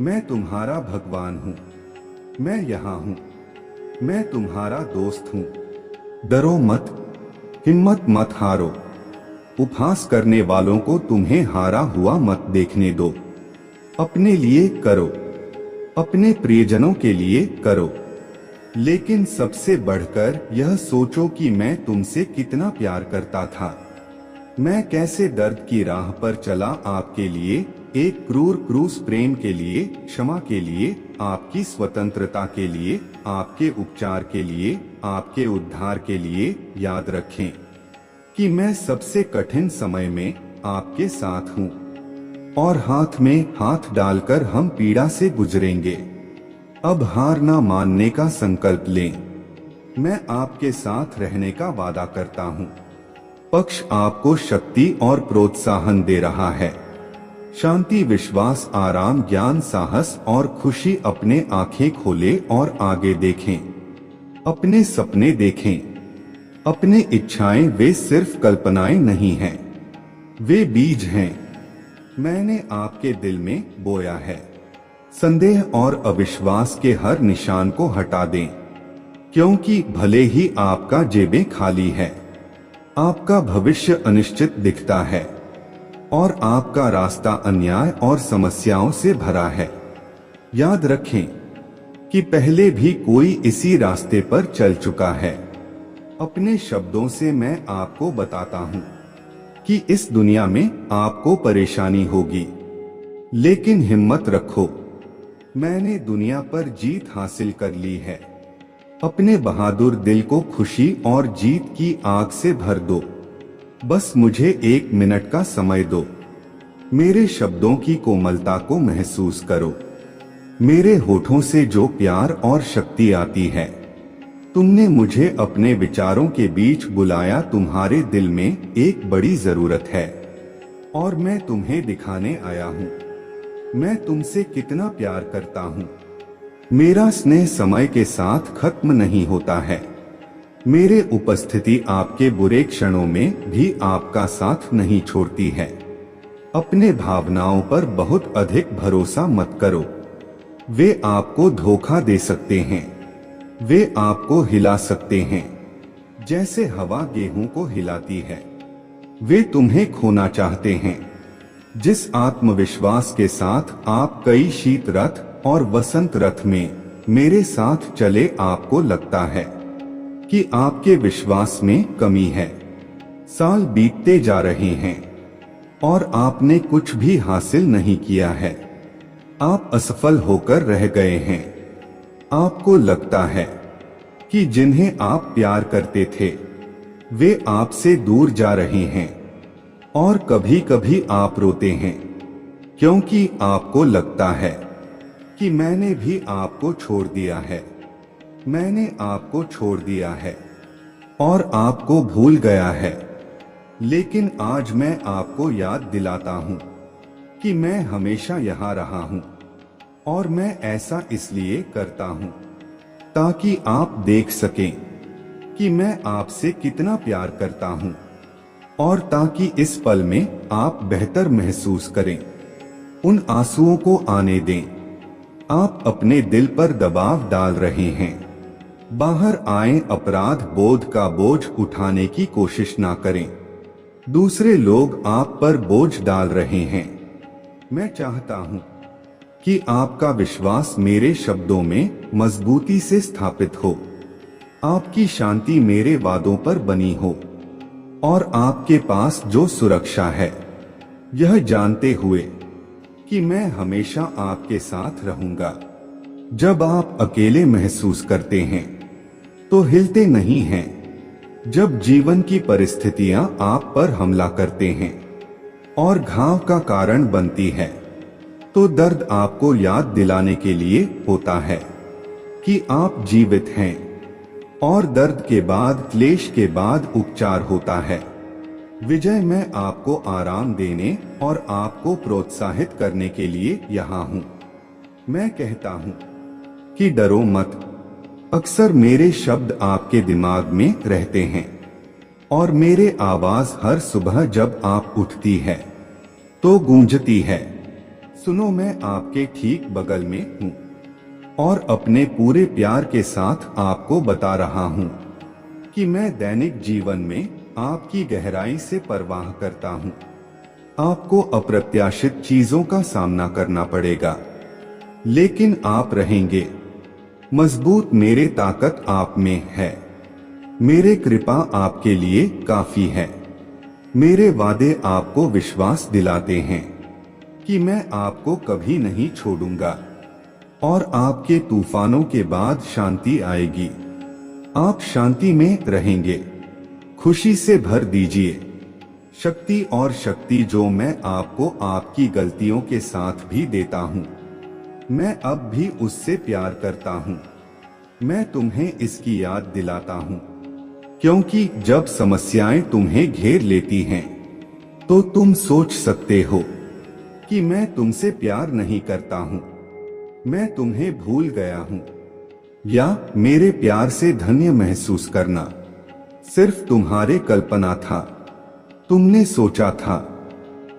मैं तुम्हारा भगवान हूँ। मैं यहाँ हूँ। मैं तुम्हारा दोस्त हूँ। डरो मत, हिम्मत मत हारो। उपहास करने वालों को तुम्हें हारा हुआ मत देखने दो। अपने लिए करो, अपने प्रियजनों के लिए करो, लेकिन सबसे बढ़कर यह सोचो कि मैं तुमसे कितना प्यार करता था। मैं कैसे दर्द की राह पर चला आपके लिए, एक क्रूस प्रेम के लिए, क्षमा के लिए, आपकी स्वतंत्रता के लिए, आपके उपचार के लिए, आपके उद्धार के लिए। याद रखें कि मैं सबसे कठिन समय में आपके साथ हूँ और हाथ में हाथ डालकर हम पीड़ा से गुजरेंगे। अब हार ना मानने का संकल्प लें। मैं आपके साथ रहने का वादा करता हूँ। पक्ष आपको शक्ति और प्रोत्साहन दे रहा है। शांति, विश्वास, आराम, ज्ञान, साहस और खुशी। अपने आंखें खोलें और आगे देखें। अपने सपने देखें, अपने इच्छाएं वे सिर्फ कल्पनाएं नहीं हैं, वे बीज हैं। मैंने आपके दिल में बोया है। संदेह और अविश्वास के हर निशान को हटा दें, क्योंकि भले ही आपका जेबें खाली है, आपका भविष्य अनिश्चित दिखता है और आपका रास्ता अन्याय और समस्याओं से भरा है। याद रखें कि पहले भी कोई इसी रास्ते पर चल चुका है। अपने शब्दों से मैं आपको बताता हूँ कि इस दुनिया में आपको परेशानी होगी, लेकिन हिम्मत रखो, मैंने दुनिया पर जीत हासिल कर ली है। अपने बहादुर दिल को खुशी और जीत की आग से भर दो। बस मुझे 1 मिनट का समय दो। मेरे शब्दों की कोमलता को महसूस करो। मेरे होठों से जो प्यार और शक्ति आती है। तुमने मुझे अपने विचारों के बीच बुलाया। तुम्हारे दिल में एक बड़ी जरूरत है और मैं तुम्हें दिखाने आया हूँ मैं तुमसे कितना प्यार करता हूँ। मेरा स्नेह समय के साथ खत्म नहीं होता है। मेरे उपस्थिति आपके बुरे क्षणों में भी आपका साथ नहीं छोड़ती है। अपने भावनाओं पर बहुत अधिक भरोसा मत करो। वे आपको धोखा दे सकते हैं, वे आपको हिला सकते हैं जैसे हवा गेहूं को हिलाती है। वे तुम्हें खोना चाहते हैं। जिस आत्मविश्वास के साथ आप कई शीत रथ और वसंत रथ में मेरे साथ चले, आपको लगता है कि आपके विश्वास में कमी है। साल बीतते जा रहे हैं और आपने कुछ भी हासिल नहीं किया है। आप असफल होकर रह गए हैं। आपको लगता है कि जिन्हें आप प्यार करते थे वे आपसे दूर जा रहे हैं और कभी कभी आप रोते हैं क्योंकि आपको लगता है कि मैंने भी आपको छोड़ दिया है। मैंने आपको छोड़ दिया है और आपको भूल गया है। लेकिन आज मैं आपको याद दिलाता हूँ कि मैं हमेशा यहाँ रहा हूँ और मैं ऐसा इसलिए करता हूँ ताकि आप देख सकें कि मैं आपसे कितना प्यार करता हूँ और ताकि इस पल में आप बेहतर महसूस करें। उन आंसुओं को आने दें। आप अपने दिल पर दबाव डाल रहे हैं। बाहर आएं। अपराध बोध का बोझ उठाने की कोशिश ना करें। दूसरे लोग आप पर बोझ डाल रहे हैं। मैं चाहता हूं कि आपका विश्वास मेरे शब्दों में मजबूती से स्थापित हो। आपकी शांति मेरे वादों पर बनी हो और आपके पास जो सुरक्षा है, यह जानते हुए कि मैं हमेशा आपके साथ रहूंगा। जब आप अकेले महसूस करते हैं तो हिलते नहीं हैं। जब जीवन की परिस्थितियां आप पर हमला करते हैं और घाव का कारण बनती है, तो दर्द आपको याद दिलाने के लिए होता है कि आप जीवित हैं और दर्द के बाद, क्लेश के बाद उपचार होता है। विजय, मैं आपको आराम देने और आपको प्रोत्साहित करने के लिए यहाँ हूँ। मैं कहता हूँ कि डरो मत। अक्सर मेरे शब्द आपके दिमाग में रहते हैं और मेरे आवाज हर सुबह जब आप उठती है तो गूंजती है। सुनो, मैं आपके ठीक बगल में हूँ। और अपने पूरे प्यार के साथ आपको बता रहा हूँ कि मैं दैनिक जीवन में आपकी गहराई से परवाह करता हूँ। आपको अप्रत्याशित चीजों का सामना करना पड़ेगा, लेकिन आप रहेंगे मजबूत। मेरे ताकत आप में है। मेरे कृपा आपके लिए काफी है। मेरे वादे आपको विश्वास दिलाते हैं कि मैं आपको कभी नहीं छोड़ूंगा और आपके तूफानों के बाद शांति आएगी। आप शांति में रहेंगे। खुशी से भर दीजिए शक्ति और शक्ति जो मैं आपको आपकी गलतियों के साथ भी देता हूँ। मैं अब भी उससे प्यार करता हूँ। मैं तुम्हें इसकी याद दिलाता हूँ, क्योंकि जब समस्याएं तुम्हें घेर लेती हैं, तो तुम सोच सकते हो कि मैं तुमसे प्यार नहीं करता हूँ, मैं तुम्हें भूल गया हूँ, या मेरे प्यार से धन्य महसूस करना सिर्फ तुम्हारे कल्पना था। तुमने सोचा था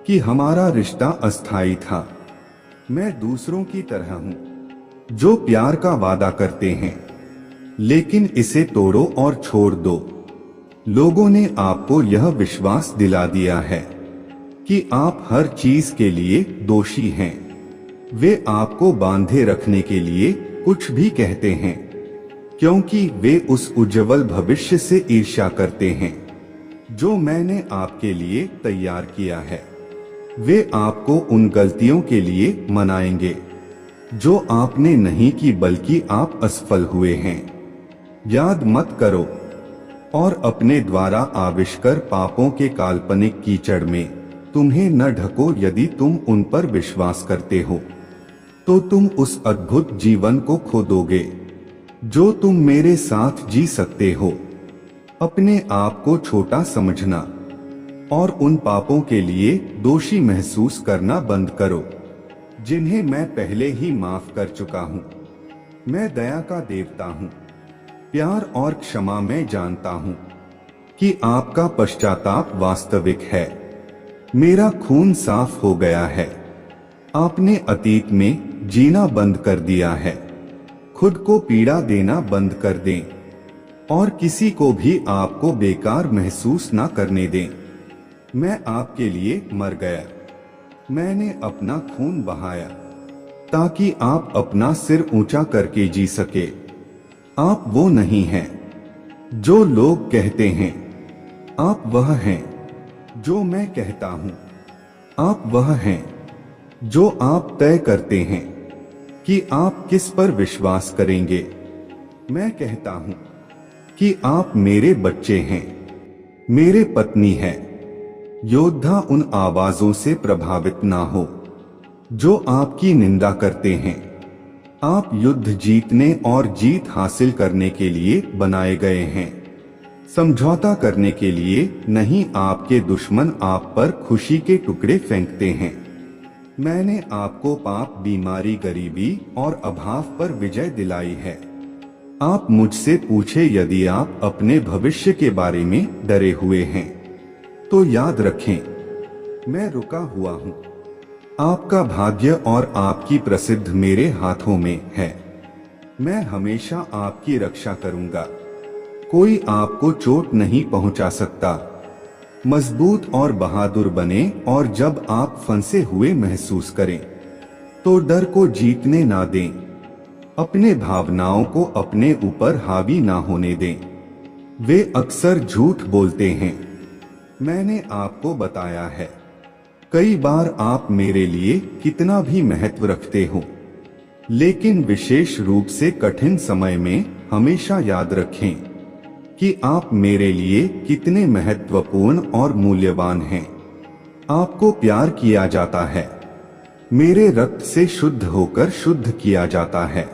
कि हमारा रिश्ता अस्थायी था। मैं दूसरों की तरह हूँ जो प्यार का वादा करते हैं लेकिन इसे तोड़ो और छोड़ दो। लोगों ने आपको यह विश्वास दिला दिया है कि आप हर चीज के लिए दोषी हैं। वे आपको बांधे रखने के लिए कुछ भी कहते हैं, क्योंकि वे उस उज्जवल भविष्य से ईर्ष्या करते हैं जो मैंने आपके लिए तैयार किया है। वे आपको उन गलतियों के लिए मनाएंगे जो आपने नहीं की, बल्कि आप असफल हुए हैं। याद मत करो और अपने द्वारा आविष्कार पापों के काल्पनिक कीचड़ में तुम्हें न ढको। यदि तुम उन पर विश्वास करते हो तो तुम उस अद्भुत जीवन को खो दोगे जो तुम मेरे साथ जी सकते हो। अपने आप को छोटा समझना और उन पापों के लिए दोषी महसूस करना बंद करो जिन्हें मैं पहले ही माफ कर चुका हूँ। मैं दया का देवता हूँ, प्यार और क्षमा। मैं जानता हूँ कि आपका पश्चाताप वास्तविक है। मेरा खून साफ हो गया है। आपने अतीत में जीना बंद कर दिया है। खुद को पीड़ा देना बंद कर दें और किसी को भी आपको बेकार महसूस ना करने दें। मैं आपके लिए मर गया। मैंने अपना खून बहाया ताकि आप अपना सिर ऊंचा करके जी सके। आप वो नहीं हैं जो लोग कहते हैं, आप वह हैं जो मैं कहता हूं। आप वह हैं जो आप तय करते हैं कि आप किस पर विश्वास करेंगे। मैं कहता हूं कि आप मेरे बच्चे हैं, मेरे पत्नी है। योद्धा उन आवाजों से प्रभावित ना हो जो आपकी निंदा करते हैं। आप युद्ध जीतने और जीत हासिल करने के लिए बनाए गए हैं, समझौता करने के लिए नहीं। आपके दुश्मन आप पर खुशी के टुकड़े फेंकते हैं। मैंने आपको पाप, बीमारी, गरीबी और अभाव पर विजय दिलाई है। आप मुझसे पूछे यदि आप अपने भविष्य के बारे में डरे हुए हैं तो याद रखें मैं रुका हुआ हूँ। आपका भाग्य और आपकी प्रसिद्ध मेरे हाथों में है। मैं हमेशा आपकी रक्षा करूंगा। कोई आपको चोट नहीं पहुंचा सकता। मजबूत और बहादुर बने और जब आप फंसे हुए महसूस करें तो डर को जीतने ना दें। अपने भावनाओं को अपने ऊपर हावी ना होने दें। वे अक्सर झूठ बोलते हैं। मैंने आपको बताया है कई बार आप मेरे लिए कितना भी महत्व रखते हो, लेकिन विशेष रूप से कठिन समय में हमेशा याद रखें कि आप मेरे लिए कितने महत्वपूर्ण और मूल्यवान हैं। आपको प्यार किया जाता है, मेरे रक्त से शुद्ध होकर शुद्ध किया जाता है।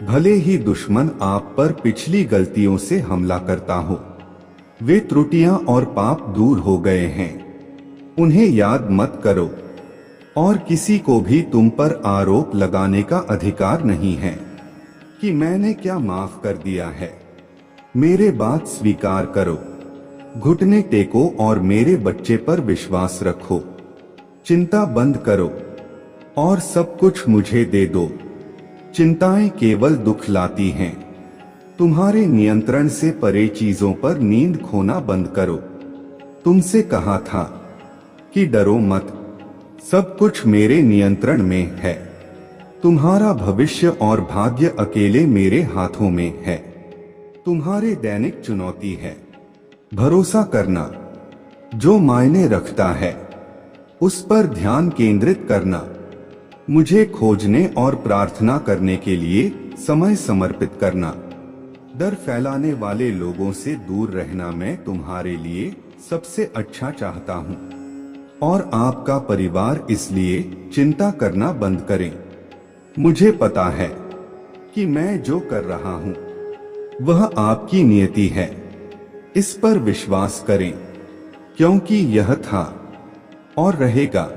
भले ही दुश्मन आप पर पिछली गलतियों से हमला करता हो, वे त्रुटियां और पाप दूर हो गए हैं। उन्हें याद मत करो और किसी को भी तुम पर आरोप लगाने का अधिकार नहीं है कि मैंने क्या माफ कर दिया है। मेरे बात स्वीकार करो, घुटने टेको और मेरे बच्चे पर विश्वास रखो। चिंता बंद करो और सब कुछ मुझे दे दो। चिंताएं केवल दुख लाती हैं। तुम्हारे नियंत्रण से परे चीजों पर नींद खोना बंद करो। तुमसे कहा था कि डरो मत, सब कुछ मेरे नियंत्रण में है। तुम्हारा भविष्य और भाग्य अकेले मेरे हाथों में है। तुम्हारे दैनिक चुनौती है भरोसा करना। जो मायने रखता है उस पर ध्यान केंद्रित करना। मुझे खोजने और प्रार्थना करने के लिए समय समर्पित करना। डर फैलाने वाले लोगों से दूर रहना। मैं तुम्हारे लिए सबसे अच्छा चाहता हूँ और आपका परिवार, इसलिए चिंता करना बंद करें। मुझे पता है कि मैं जो कर रहा हूँ वह आपकी नियति है। इस पर विश्वास करें, क्योंकि यह था और रहेगा।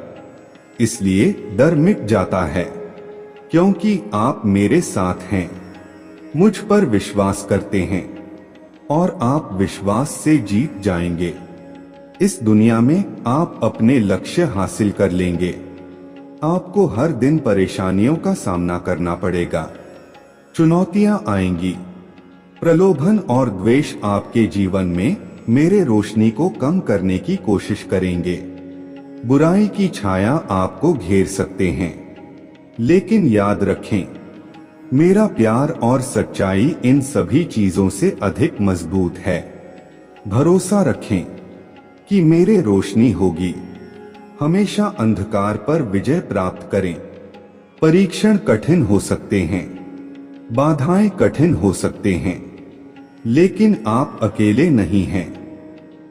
इसलिए डर मिट जाता है, क्योंकि आप मेरे साथ हैं, मुझ पर विश्वास करते हैं और आप विश्वास से जीत जाएंगे। इस दुनिया में आप अपने लक्ष्य हासिल कर लेंगे। आपको हर दिन परेशानियों का सामना करना पड़ेगा। चुनौतियां आएंगी, प्रलोभन और द्वेष आपके जीवन में मेरे रोशनी को कम करने की कोशिश करेंगे। बुराई की छाया आपको घेर सकते हैं, लेकिन याद रखें, मेरा प्यार और सच्चाई इन सभी चीजों से अधिक मजबूत है। भरोसा रखें कि मेरे रोशनी होगी। हमेशा अंधकार पर विजय प्राप्त करें। परीक्षण कठिन हो सकते हैं, बाधाएं कठिन हो सकते हैं, लेकिन आप अकेले नहीं हैं।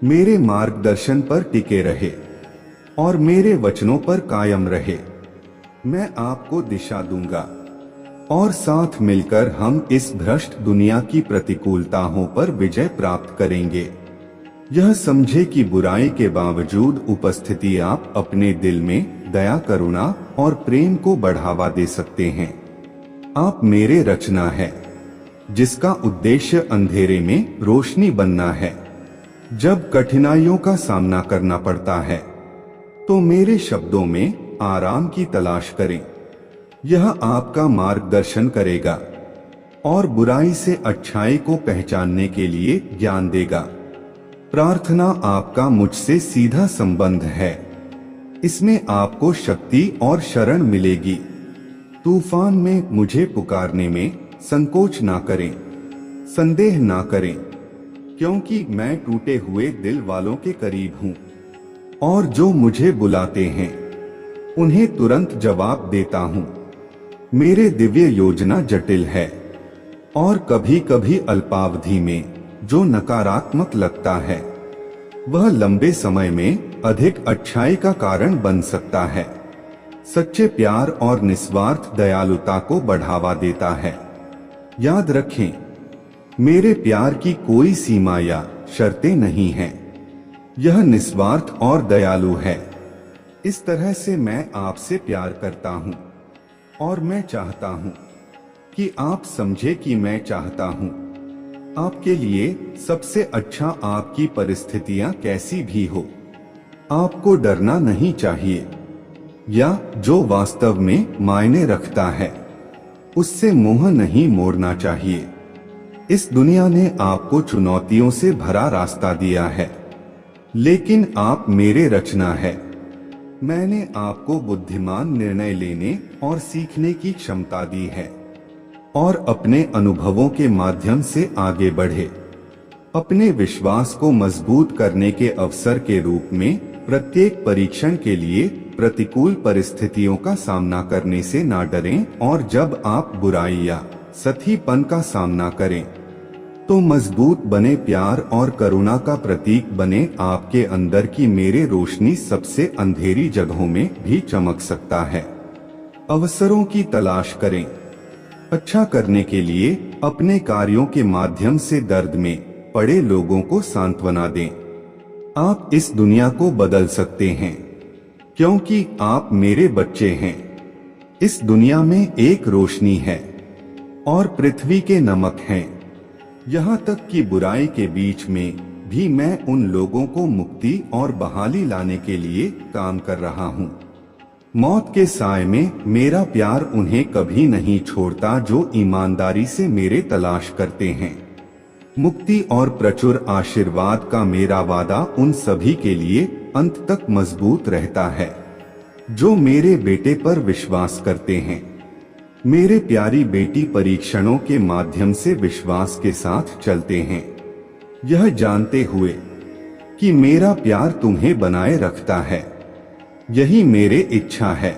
मेरे मार्गदर्शन पर टिके रहे और मेरे वचनों पर कायम रहे। मैं आपको दिशा दूंगा और साथ मिलकर हम इस भ्रष्ट दुनिया की प्रतिकूलताओं पर विजय प्राप्त करेंगे। यह समझे कि बुराई के बावजूद उपस्थिति आप अपने दिल में दया, करुणा और प्रेम को बढ़ावा दे सकते हैं। आप मेरे रचना है, जिसका उद्देश्य अंधेरे में रोशनी बनना है। जब कठिनाइयों का सामना करना पड़ता है तो मेरे शब्दों में आराम की तलाश करें। यह आपका मार्गदर्शन करेगा और बुराई से अच्छाई को पहचानने के लिए ज्ञान देगा। प्रार्थना आपका मुझसे सीधा संबंध है। इसमें आपको शक्ति और शरण मिलेगी। तूफान में मुझे पुकारने में संकोच ना करें, संदेह ना करें, क्योंकि मैं टूटे हुए दिल वालों के करीब हूँ और जो मुझे बुलाते हैं उन्हें तुरंत जवाब देता हूँ। मेरे दिव्य योजना जटिल है और कभी कभी अल्पावधि में जो नकारात्मक लगता है वह लंबे समय में अधिक अच्छाई का कारण बन सकता है। सच्चे प्यार और निस्वार्थ दयालुता को बढ़ावा देता है। याद रखें, मेरे प्यार की कोई सीमा या शर्तें नहीं हैं। यह निस्वार्थ और दयालु है। इस तरह से मैं आपसे प्यार करता हूँ और मैं चाहता हूँ कि आप समझे कि मैं चाहता हूँ आपके लिए सबसे अच्छा। आपकी परिस्थितियां कैसी भी हो, आपको डरना नहीं चाहिए, या जो वास्तव में मायने रखता है उससे मुंह नहीं मोड़ना चाहिए। इस दुनिया ने आपको चुनौतियों से भरा रास्ता दिया है, लेकिन आप मेरे रचना है। मैंने आपको बुद्धिमान निर्णय लेने और सीखने की क्षमता दी है और अपने अनुभवों के माध्यम से आगे बढ़े। अपने विश्वास को मजबूत करने के अवसर के रूप में प्रत्येक परीक्षण के लिए प्रतिकूल परिस्थितियों का सामना करने से ना डरें, और जब आप बुराई या सतीपन का सामना करें तो मजबूत बने, प्यार और करुणा का प्रतीक बने। आपके अंदर की मेरे रोशनी सबसे अंधेरी जगहों में भी चमक सकता है। अवसरों की तलाश करें, अच्छा करने के लिए अपने कार्यों के माध्यम से दर्द में पड़े लोगों को सांत्वना दें। आप इस दुनिया को बदल सकते हैं, क्योंकि आप मेरे बच्चे हैं। इस दुनिया में एक रोशनी है और पृथ्वी के नमक हैं। यहाँ तक कि बुराई के बीच में भी मैं उन लोगों को मुक्ति और बहाली लाने के लिए काम कर रहा हूँ। मौत के साए में मेरा प्यार उन्हें कभी नहीं छोड़ता जो ईमानदारी से मेरे तलाश करते हैं। मुक्ति और प्रचुर आशीर्वाद का मेरा वादा उन सभी के लिए अंत तक मजबूत रहता है जो मेरे बेटे पर विश्वास करते हैं। मेरे प्यारी बेटी परीक्षणों के माध्यम से विश्वास के साथ चलते हैं, यह जानते हुए कि मेरा प्यार तुम्हें बनाए रखता है। यही मेरे इच्छा है।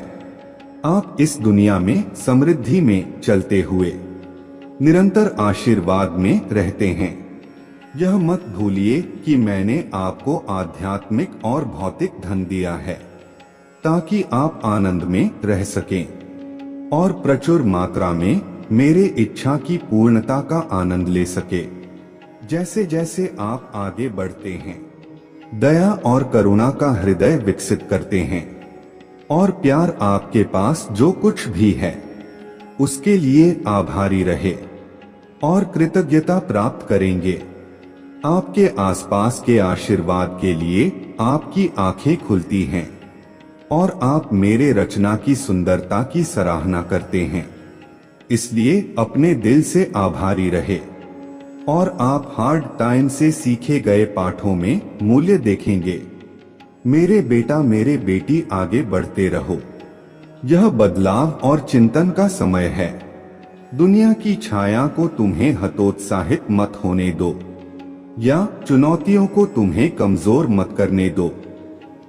आप इस दुनिया में समृद्धि में चलते हुए निरंतर आशीर्वाद में रहते हैं। यह मत भूलिए कि मैंने आपको आध्यात्मिक और भौतिक धन दिया है ताकि आप आनंद में रह सकें और प्रचुर मात्रा में मेरे इच्छा की पूर्णता का आनंद ले सके। जैसे जैसे आप आगे बढ़ते हैं, दया और करुणा का हृदय विकसित करते हैं और प्यार आपके पास जो कुछ भी है उसके लिए आभारी रहे और कृतज्ञता प्राप्त करेंगे। आपके आसपास के आशीर्वाद के लिए आपकी आंखें खुलती हैं और आप मेरे रचना की सुंदरता की सराहना करते हैं। इसलिए अपने दिल से आभारी रहे और आप हार्ड टाइम से सीखे गए पाठों में मूल्य देखेंगे। मेरे बेटा मेरे बेटी आगे बढ़ते रहो। यह बदलाव और चिंतन का समय है। दुनिया की छाया को तुम्हें हतोत्साहित मत होने दो या चुनौतियों को तुम्हें कमजोर मत करने दो।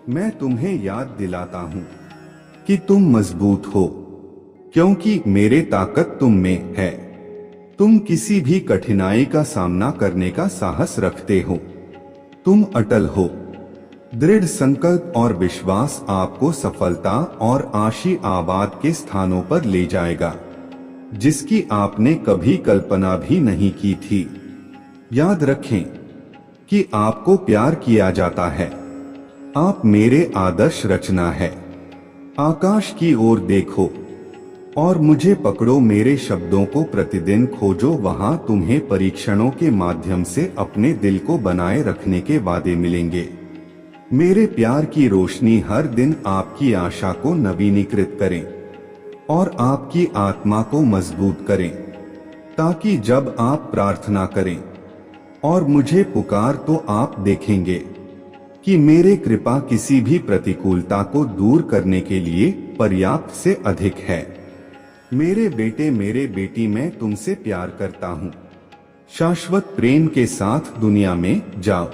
मैं तुम्हें याद दिलाता हूँ कि तुम मजबूत हो क्योंकि मेरे ताकत तुम में है। तुम किसी भी कठिनाई का सामना करने का साहस रखते हो। तुम अटल हो। दृढ़ संकल्प और विश्वास आपको सफलता और आशीर्वाद के स्थानों पर ले जाएगा जिसकी आपने कभी कल्पना भी नहीं की थी। याद रखें कि आपको प्यार किया जाता है। आप मेरे आदर्श रचना है। आकाश की ओर देखो और मुझे पकड़ो। मेरे शब्दों को प्रतिदिन खोजो। वहां तुम्हें परीक्षणों के माध्यम से अपने दिल को बनाए रखने के वादे मिलेंगे। मेरे प्यार की रोशनी हर दिन आपकी आशा को नवीनीकृत करें और आपकी आत्मा को मजबूत करें ताकि जब आप प्रार्थना करें और मुझे पुकार तो आप देखेंगे कि मेरे कृपा किसी भी प्रतिकूलता को दूर करने के लिए पर्याप्त से अधिक है। मेरे बेटे मेरे बेटी मैं तुमसे प्यार करता हूँ। शाश्वत प्रेम के साथ दुनिया में जाओ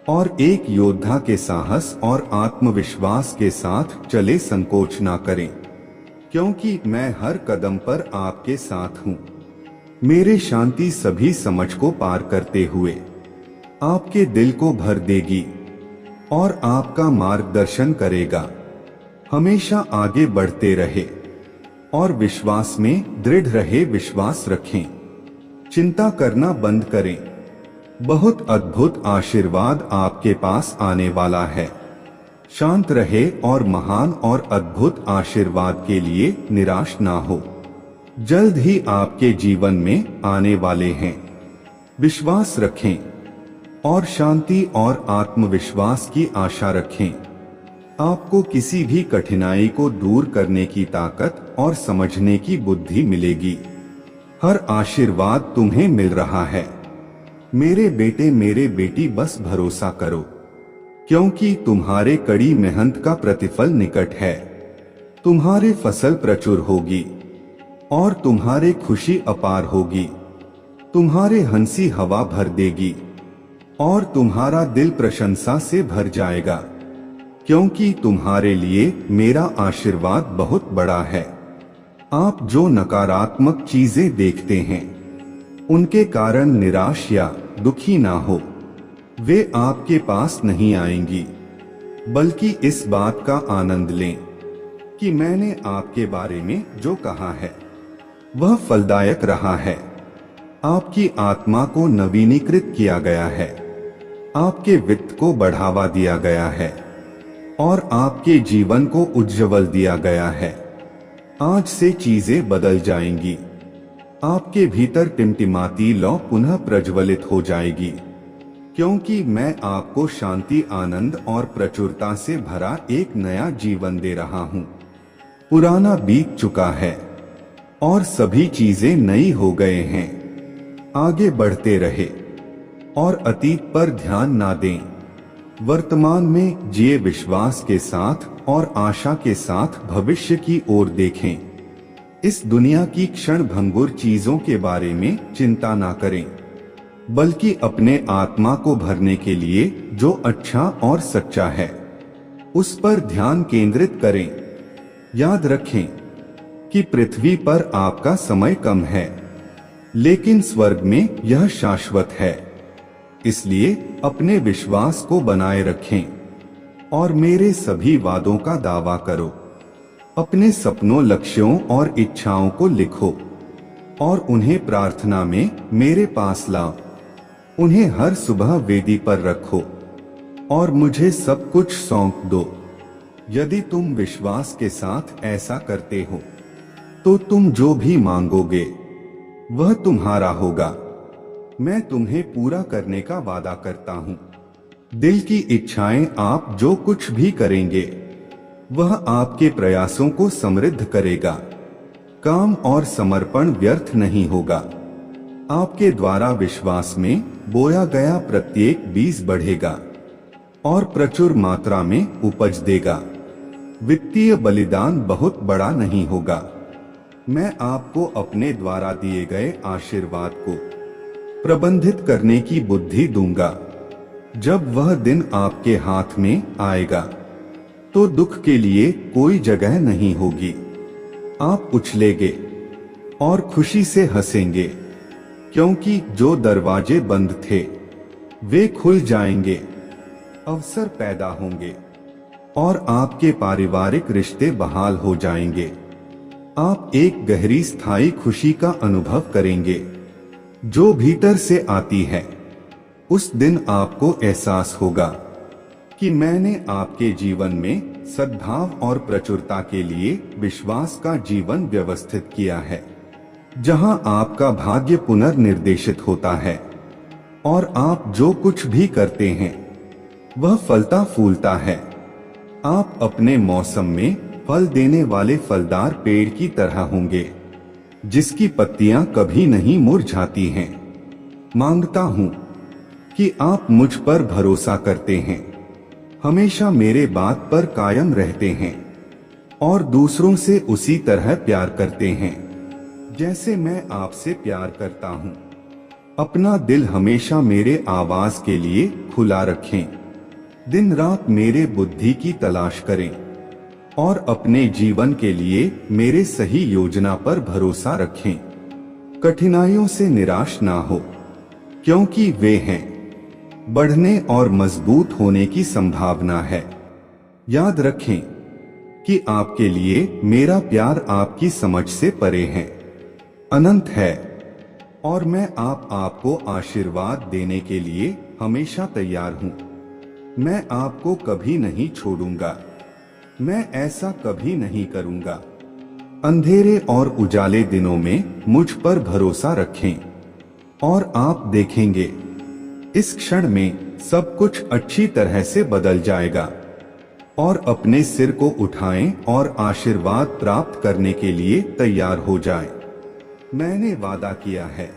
और एक योद्धा के साहस और आत्मविश्वास के साथ चले। संकोच ना करें क्योंकि मैं हर कदम पर आपके साथ हूँ। मेरे शांति सभी समझ को पार करते हुए आपके दिल को भर देगी और आपका मार्गदर्शन करेगा। हमेशा आगे बढ़ते रहे और विश्वास में दृढ़ रहे। विश्वास रखें। चिंता करना बंद करें। बहुत अद्भुत आशीर्वाद आपके पास आने वाला है। शांत रहे और महान और अद्भुत आशीर्वाद के लिए निराश ना हो। जल्द ही आपके जीवन में आने वाले हैं। विश्वास रखें और शांति और आत्मविश्वास की आशा रखें। आपको किसी भी कठिनाई को दूर करने की ताकत और समझने की बुद्धि मिलेगी। हर आशीर्वाद तुम्हें मिल रहा है। मेरे बेटे मेरे बेटी बस भरोसा करो क्योंकि तुम्हारे कड़ी मेहनत का प्रतिफल निकट है। तुम्हारी फसल प्रचुर होगी और तुम्हारे खुशी अपार होगी। तुम्हारे हंसी हवा भर देगी और तुम्हारा दिल प्रशंसा से भर जाएगा क्योंकि तुम्हारे लिए मेरा आशीर्वाद बहुत बड़ा है। आप जो नकारात्मक चीजें देखते हैं उनके कारण निराश या दुखी ना हो। वे आपके पास नहीं आएंगी, बल्कि इस बात का आनंद लें कि मैंने आपके बारे में जो कहा है वह फलदायक रहा है। आपकी आत्मा को नवीनीकृत किया गया है। आपके वित्त को बढ़ावा दिया गया है और आपके जीवन को उज्जवल दिया गया है। आज से चीजें बदल जाएंगी। आपके भीतर टिमटिमाती लौ पुनः प्रज्वलित हो जाएगी क्योंकि मैं आपको शांति, आनंद और प्रचुरता से भरा एक नया जीवन दे रहा हूँ। पुराना बीत चुका है और सभी चीजें नई हो गए हैं। आगे बढ़ते रहे और अतीत पर ध्यान ना दें। वर्तमान में जिए विश्वास के साथ और आशा के साथ भविष्य की ओर देखें। इस दुनिया की क्षण भंगुर चीजों के बारे में चिंता ना करें, बल्कि अपने आत्मा को भरने के लिए जो अच्छा और सच्चा है उस पर ध्यान केंद्रित करें। याद रखें कि पृथ्वी पर आपका समय कम है, लेकिन स्वर्ग में यह शाश्वत है। इसलिए अपने विश्वास को बनाए रखें और मेरे सभी वादों का दावा करो। अपने सपनों, लक्ष्यों और इच्छाओं को लिखो और उन्हें प्रार्थना में मेरे पास लाओ। उन्हें हर सुबह वेदी पर रखो और मुझे सब कुछ सौंप दो। यदि तुम विश्वास के साथ ऐसा करते हो तो तुम जो भी मांगोगे वह तुम्हारा होगा। मैं तुम्हें पूरा करने का वादा करता हूँ। दिल की इच्छाएं, आप जो कुछ भी करेंगे वह आपके प्रयासों को समृद्ध करेगा। काम और समर्पण व्यर्थ नहीं होगा। आपके द्वारा विश्वास में बोया गया प्रत्येक बीज बढ़ेगा और प्रचुर मात्रा में उपज देगा। वित्तीय बलिदान बहुत बड़ा नहीं होगा। मैं आपको अपने द्वारा दिए गए आशीर्वाद को प्रबंधित करने की बुद्धि दूंगा। जब वह दिन आपके हाथ में आएगा तो दुख के लिए कोई जगह नहीं होगी। आप उछलेंगे और खुशी से हंसेंगे, क्योंकि जो दरवाजे बंद थे वे खुल जाएंगे। अवसर पैदा होंगे और आपके पारिवारिक रिश्ते बहाल हो जाएंगे। आप एक गहरी स्थायी खुशी का अनुभव करेंगे जो भीतर से आती है। उस दिन आपको एहसास होगा कि मैंने आपके जीवन में सद्भाव और प्रचुरता के लिए विश्वास का जीवन व्यवस्थित किया है, जहां आपका भाग्य पुनर्निर्देशित होता है और आप जो कुछ भी करते हैं वह फलता फूलता है। आप अपने मौसम में फल देने वाले फलदार पेड़ की तरह होंगे, जिसकी पत्तियां कभी नहीं मुरझाती हैं। मांगता हूं कि आप मुझ पर भरोसा करते हैं, हमेशा मेरे बात पर कायम रहते हैं और दूसरों से उसी तरह प्यार करते हैं जैसे मैं आपसे प्यार करता हूं। अपना दिल हमेशा मेरे आवाज के लिए खुला रखें। दिन रात मेरे बुद्धि की तलाश करें और अपने जीवन के लिए मेरे सही योजना पर भरोसा रखें। कठिनाइयों से निराश ना हो, क्योंकि वे हैं बढ़ने और मजबूत होने की संभावना है। याद रखें कि आपके लिए मेरा प्यार आपकी समझ से परे है, अनंत है और मैं आपको आशीर्वाद देने के लिए हमेशा तैयार हूं। मैं आपको कभी नहीं छोड़ूंगा। मैं ऐसा कभी नहीं करूंगा। अंधेरे और उजाले दिनों में मुझ पर भरोसा रखें और आप देखेंगे इस क्षण में सब कुछ अच्छी तरह से बदल जाएगा। और अपने सिर को उठाएं और आशीर्वाद प्राप्त करने के लिए तैयार हो जाएं। मैंने वादा किया है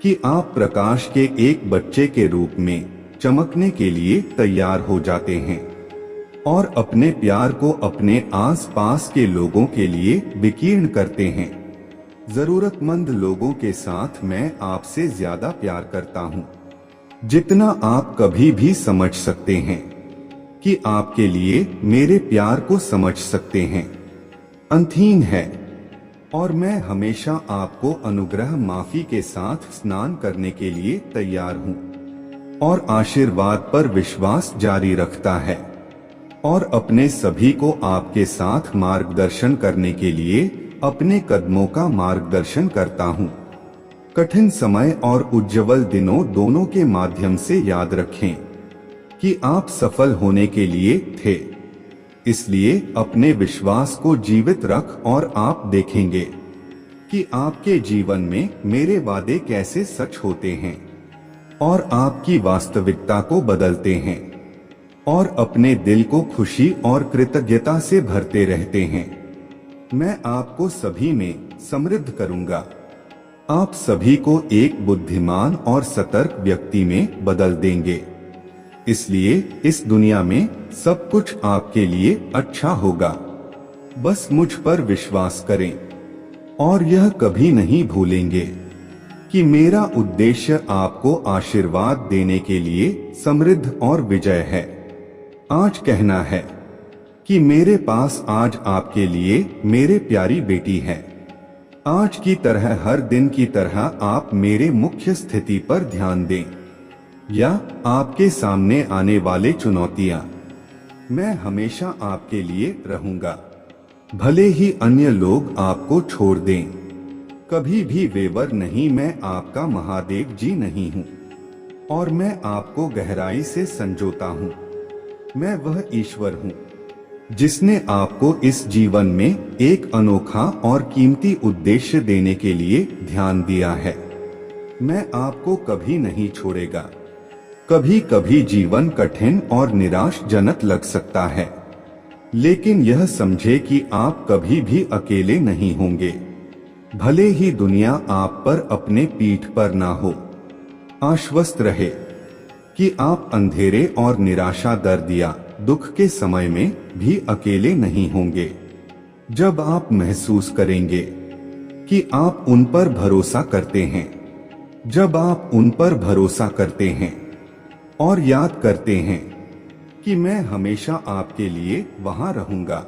कि आप प्रकाश के एक बच्चे के रूप में चमकने के लिए तैयार हो जाते हैं और अपने प्यार को अपने आसपास के लोगों के लिए विकीर्ण करते हैं। जरूरतमंद लोगों के साथ मैं आपसे ज्यादा प्यार करता हूं, जितना आप कभी भी समझ सकते हैं कि आपके लिए मेरे प्यार को समझ सकते हैं। अंतहीन है और मैं हमेशा आपको अनुग्रह माफी के साथ स्नान करने के लिए तैयार हूं और आशीर्वाद पर विश्वास जारी रखता है और अपने सभी को आपके साथ मार्गदर्शन करने के लिए अपने कदमों का मार्गदर्शन करता हूं। कठिन समय और उज्जवल दिनों दोनों के माध्यम से याद रखें कि आप सफल होने के लिए थे। इसलिए अपने विश्वास को जीवित रख और आप देखेंगे कि आपके जीवन में मेरे वादे कैसे सच होते हैं और आपकी वास्तविकता को बदलते हैं और अपने दिल को खुशी और कृतज्ञता से भरते रहते हैं। मैं आपको सभी में समृद्ध करूंगा। आप सभी को एक बुद्धिमान और सतर्क व्यक्ति में बदल देंगे। इसलिए इस दुनिया में सब कुछ आपके लिए अच्छा होगा। बस मुझ पर विश्वास करें और यह कभी नहीं भूलेंगे कि मेरा उद्देश्य आपको आशीर्वाद देने के लिए समृद्ध और विजय है। आज कहना है कि मेरे पास आज आपके लिए मेरे प्यारी बेटी है। आज की तरह हर दिन की तरह आप मेरे मुख्य स्थिति पर ध्यान दें या आपके सामने आने वाले चुनौतियां, मैं हमेशा आपके लिए रहूंगा। भले ही अन्य लोग आपको छोड़ दें, कभी भी वेवर नहीं। मैं आपका महादेव जी नहीं हूँ और मैं आपको गहराई से संजोता हूँ। मैं वह ईश्वर हूँ जिसने आपको इस जीवन में एक अनोखा और कीमती उद्देश्य देने के लिए ध्यान दिया है। मैं आपको कभी नहीं छोड़ेगा। कभी कभी जीवन कठिन और निराशजनक लग सकता है, लेकिन यह समझे कि आप कभी भी अकेले नहीं होंगे। भले ही दुनिया आप पर अपने पीठ पर ना हो, आश्वस्त रहे कि आप अंधेरे और निराशा, दर्द या दुख के समय में भी अकेले नहीं होंगे। जब आप महसूस करेंगे कि आप उन पर भरोसा करते हैं, जब आप उन पर भरोसा करते हैं और याद करते हैं कि मैं हमेशा आपके लिए वहां रहूंगा।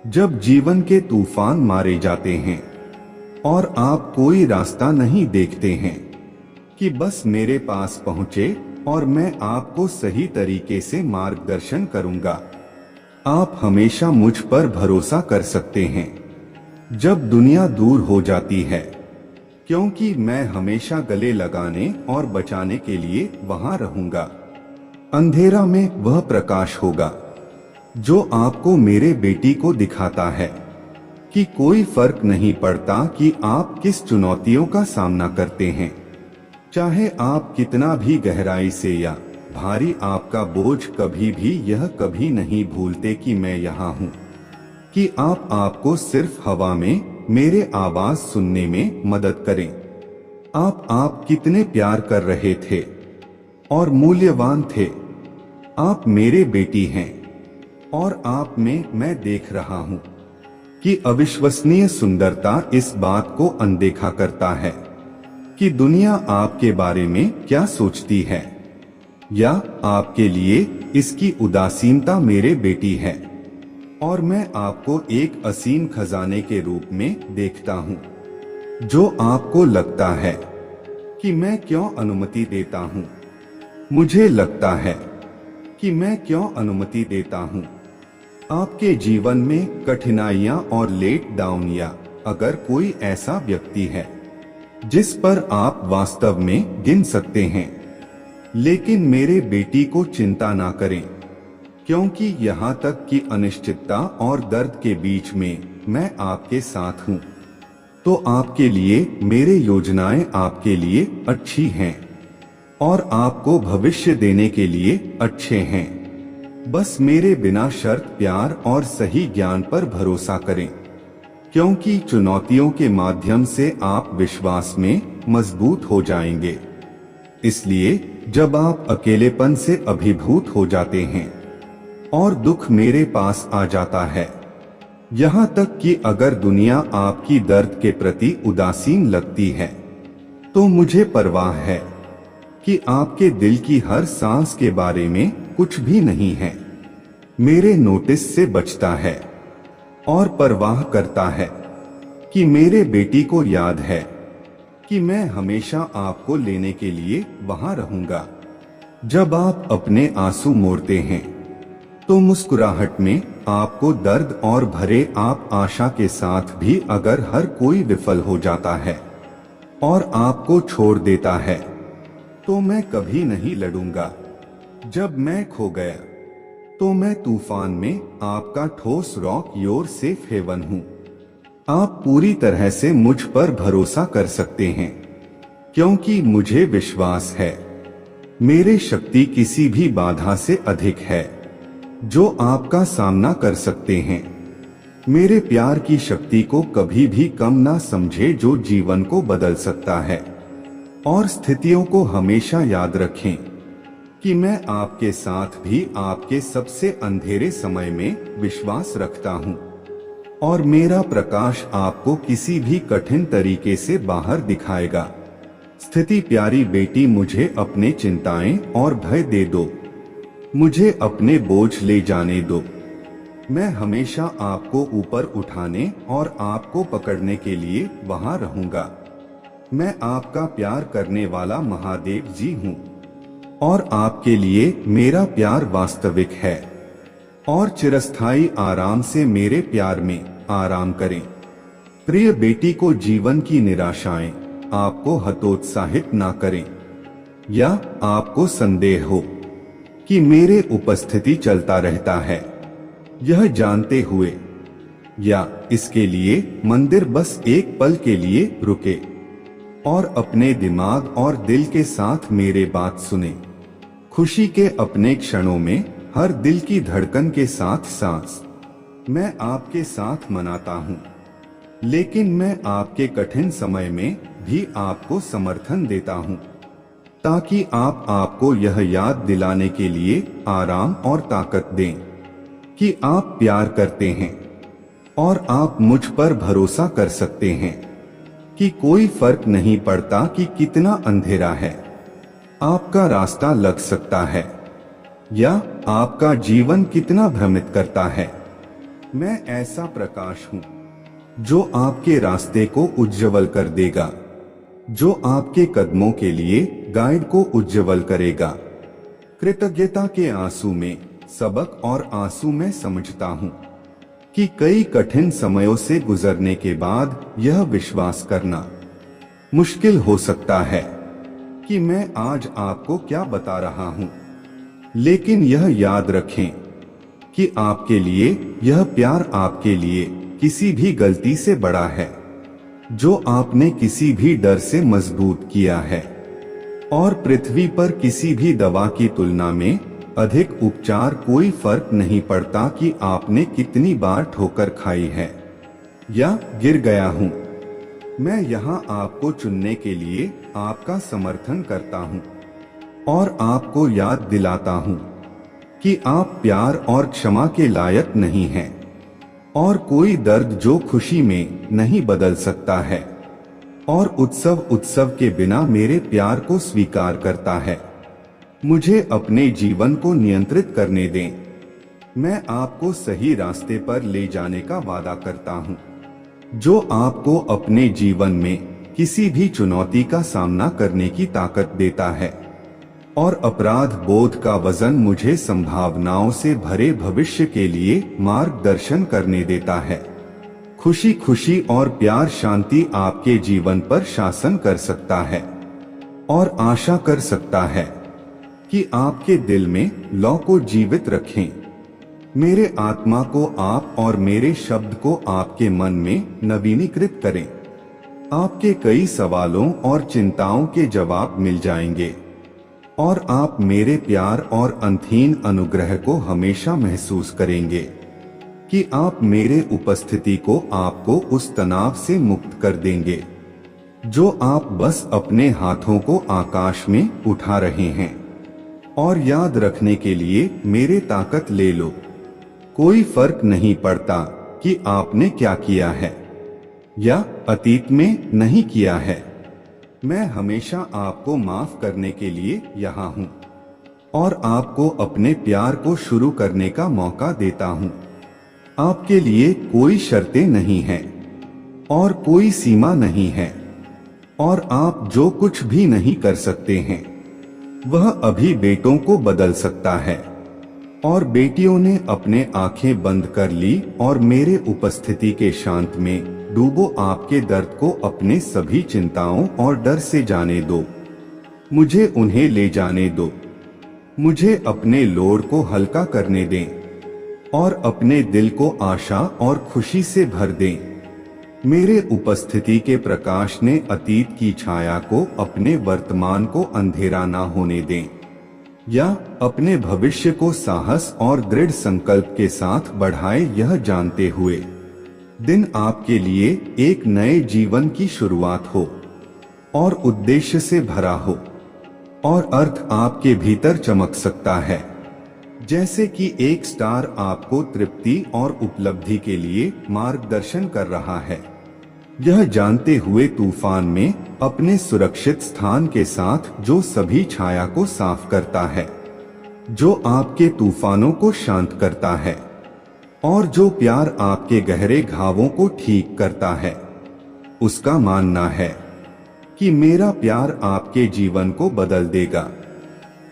जब जीवन के तूफान मारे जाते हैं और आप कोई रास्ता नहीं देखते हैं कि बस मेरे पास पहुंचे और मैं आपको सही तरीके से मार्गदर्शन करूंगा। आप हमेशा मुझ पर भरोसा कर सकते हैं जब दुनिया दूर हो जाती है, क्योंकि मैं हमेशा गले लगाने और बचाने के लिए वहां रहूंगा। अंधेरा में वह प्रकाश होगा जो आपको मेरे बेटी को दिखाता है कि कोई फर्क नहीं पड़ता कि आप किस चुनौतियों का सामना करते हैं। चाहे आप कितना भी गहराई से या भारी आपका बोझ, कभी भी यह कभी नहीं भूलते कि मैं यहाँ हूँ, कि आपको सिर्फ हवा में मेरे आवाज सुनने में मदद करें। आप कितने प्यार कर रहे थे और मूल्यवान थे। आप मेरे बेटी हैं और आप में मैं देख रहा हूँ कि अविश्वसनीय सुंदरता इस बात को अनदेखा करता है कि दुनिया आपके बारे में क्या सोचती है या आपके लिए इसकी उदासीनता मेरे बेटी है। और मैं आपको एक असीम खजाने के रूप में देखता हूँ जो आपको लगता है कि मैं क्यों अनुमति देता हूँ। मुझे लगता है कि मैं क्यों अनुमति देता हूँ आपके जीवन में कठिनाइयां और लेट डाउन, या अगर कोई ऐसा व्यक्ति है जिस पर आप वास्तव में गिन सकते हैं। लेकिन मेरे बेटी को चिंता ना करें, क्योंकि यहाँ तक कि अनिश्चितता और दर्द के बीच में मैं आपके साथ हूँ। तो आपके लिए मेरे योजनाएं आपके लिए अच्छी हैं और आपको भविष्य देने के लिए अच्छे हैं। बस मेरे बिना शर्त प्यार और सही ज्ञान पर भरोसा करें, क्योंकि चुनौतियों के माध्यम से आप विश्वास में मजबूत हो जाएंगे। इसलिए जब आप अकेलेपन से अभिभूत हो जाते हैं और दुख मेरे पास आ जाता है, यहाँ तक कि अगर दुनिया आपकी दर्द के प्रति उदासीन लगती है, तो मुझे परवाह है कि आपके दिल की हर सांस के बारे में कुछ भी नहीं है। मेरे नोटिस से बचता है और परवाह करता है कि मेरे बेटी को याद है कि मैं हमेशा आपको लेने के लिए वहां रहूंगा। जब आप अपने आंसू मोड़ते हैं तो मुस्कुराहट में आपको दर्द और भरे आप आशा के साथ भी, अगर हर कोई विफल हो जाता है और आपको छोड़ देता है, तो मैं कभी नहीं लड़ूंगा। जब मैं खो गया तो मैं तूफान में आपका ठोस रॉक योर सेफ हेवन हूँ। आप पूरी तरह से मुझ पर भरोसा कर सकते हैं, क्योंकि मुझे विश्वास है मेरी शक्ति किसी भी बाधा से अधिक है जो आपका सामना कर सकते हैं। मेरे प्यार की शक्ति को कभी भी कम ना समझे जो जीवन को बदल सकता है। और स्थितियों को हमेशा याद रखें कि मैं आपके साथ भी आपके सबसे अंधेरे समय में विश्वास रखता हूँ और मेरा प्रकाश आपको किसी भी कठिन तरीके से बाहर दिखाएगा। स्थिति प्यारी बेटी, मुझे अपने चिंताएं और भय दे दो, मुझे अपने बोझ ले जाने दो। मैं हमेशा आपको ऊपर उठाने और आपको पकड़ने के लिए वहां रहूंगा। मैं आपका प्यार करने वाला महादेव जी हूँ और आपके लिए मेरा प्यार वास्तविक है। और चिरस्थायी आराम से मेरे प्यार में आराम करें। प्रिय बेटी को जीवन की निराशाएं आपको हतोत्साहित ना करें या आपको संदेह हो कि मेरे उपस्थिति चलता रहता है, यह जानते हुए या इसके लिए मंदिर बस एक पल के लिए रुके और अपने दिमाग और दिल के साथ मेरे बात सुने। खुशी के अपने क्षणों में हर दिल की धड़कन के साथ सांस मैं आपके साथ मनाता हूँ, लेकिन मैं आपके कठिन समय में भी आपको समर्थन देता हूँ ताकि आपको यह याद दिलाने के लिए आराम और ताकत दें कि आप प्यार करते हैं और आप मुझ पर भरोसा कर सकते हैं कि कोई फर्क नहीं पड़ता कि कितना अंधेरा है आपका रास्ता लग सकता है या आपका जीवन कितना भ्रमित करता है। मैं ऐसा प्रकाश हूँ जो आपके रास्ते को उज्जवल कर देगा, जो आपके कदमों के लिए गाइड को उज्जवल करेगा। कृतज्ञता के आंसू में सबक और आंसू में समझता हूँ कि कई कठिन समयों से गुजरने के बाद यह विश्वास करना मुश्किल हो सकता है कि मैं आज आपको क्या बता रहा हूँ, लेकिन यह याद रखें कि आपके लिए यह प्यार आपके लिए किसी भी गलती से बड़ा है, जो आपने किसी भी डर से मजबूत किया है और पृथ्वी पर किसी भी दवा की तुलना में अधिक उपचार कोई फर्क नहीं पड़ता कि आपने कितनी बार ठोकर खाई है या गिर गया हूँ। मैं यहाँ आपको चुनने के लिए आपका समर्थन करता हूँ और आपको याद दिलाता हूँ कि आप प्यार और क्षमा के लायक नहीं हैं और कोई दर्द जो खुशी में नहीं बदल सकता है और उत्सव के बिना मेरे प्यार को स्वीकार करता है। मुझे अपने जीवन को नियंत्रित करने दें। मैं आपको सही रास्ते पर ले जाने का वादा करता हूँ, जो आपको अपने जीवन में किसी भी चुनौती का सामना करने की ताकत देता है और अपराध बोध का वजन मुझे संभावनाओं से भरे भविष्य के लिए मार्गदर्शन करने देता है। खुशी और प्यार शांति आपके जीवन पर शासन कर सकता है और आशा कर सकता है कि आपके दिल में लौ को जीवित रखें। मेरे आत्मा को आप और मेरे शब्द को आपके मन में नवीनीकृत करें। आपके कई सवालों और चिंताओं के जवाब मिल जाएंगे और आप मेरे प्यार और अनंत अनुग्रह को हमेशा महसूस करेंगे कि आप मेरे उपस्थिति को आपको उस तनाव से मुक्त कर देंगे जो आप बस अपने हाथों को आकाश में उठा रहे हैं। और याद रखने के लिए मेरे ताकत ले लो। कोई फर्क नहीं पड़ता कि आपने क्या किया है या अतीत में नहीं किया है। मैं हमेशा आपको माफ करने के लिए यहाँ हूँ और आपको अपने प्यार को शुरू करने का मौका देता हूँ। आपके लिए कोई शर्तें नहीं हैं और कोई सीमा नहीं है और आप जो कुछ भी नहीं कर सकते हैं वह अभी बेटों को बदल सकता है। और बेटियों ने अपने आंखें बंद कर ली और मेरे उपस्थिति के शांत में डूबो। आपके दर्द को अपने सभी चिंताओं और डर से जाने दो। मुझे उन्हें ले जाने दो। मुझे अपने लोड को हल्का करने दें और अपने दिल को आशा और खुशी से भर दें। मेरे उपस्थिति के प्रकाश ने अतीत की छाया को अपने वर्तमान को अंधेरा ना होने दें या अपने भविष्य को साहस और दृढ़ संकल्प के साथ बढ़ाए, यह जानते हुए दिन आपके लिए एक नए जीवन की शुरुआत हो और उद्देश्य से भरा हो और अर्थ आपके भीतर चमक सकता है, जैसे कि एक स्टार आपको तृप्ति और उपलब्धि के लिए मार्गदर्शन कर रहा है। यह जानते हुए तूफान में अपने सुरक्षित स्थान के साथ जो सभी छाया को साफ करता है, जो आपके तूफानों को शांत करता है और जो प्यार आपके गहरे घावों को ठीक करता है, उसका मानना है कि मेरा प्यार आपके जीवन को बदल देगा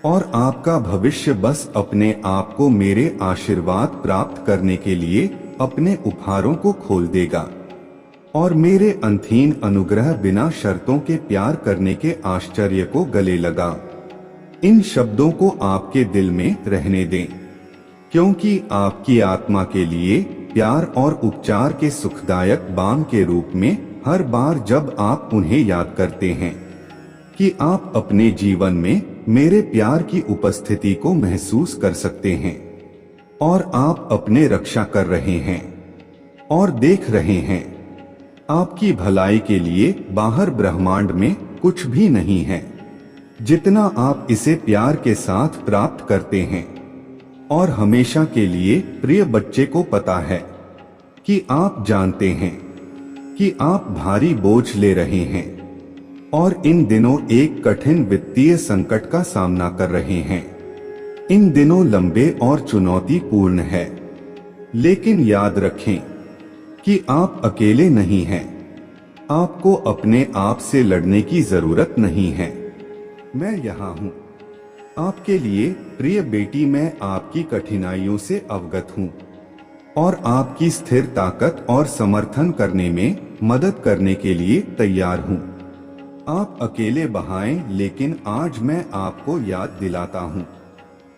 और आपका भविष्य बस अपने आप को मेरे आशीर्वाद प्राप्त करने के लिए अपने उपहारों को खोल देगा और मेरे अनंत अनुग्रह बिना शर्तों के प्यार करने के आश्चर्य को गले लगा। इन शब्दों को आपके दिल में रहने दें, क्योंकि आपकी आत्मा के लिए प्यार और उपचार के सुखदायक बाम के रूप में हर बार जब आप उन्हें याद करते हैं कि आप अपने जीवन में मेरे प्यार की उपस्थिति को महसूस कर सकते हैं और आप अपने रक्षा कर रहे हैं और देख रहे हैं, आपकी भलाई के लिए बाहर ब्रह्मांड में कुछ भी नहीं है जितना आप इसे प्यार के साथ प्राप्त करते हैं। और हमेशा के लिए प्रिय बच्चे को पता है कि आप जानते हैं कि आप भारी बोझ ले रहे हैं और इन दिनों एक कठिन वित्तीय संकट का सामना कर रहे हैं। इन दिनों लंबे और चुनौतीपूर्ण है, लेकिन याद रखें कि आप अकेले नहीं हैं। आपको अपने आप से लड़ने की जरूरत नहीं है। मैं यहाँ हूँ आपके लिए प्रिय बेटी। मैं आपकी कठिनाइयों से अवगत हूँ और आपकी स्थिर ताकत और समर्थन करने में मदद करने के लिए तैयार हूँ। आप अकेले बहाएं, लेकिन आज मैं आपको याद दिलाता हूँ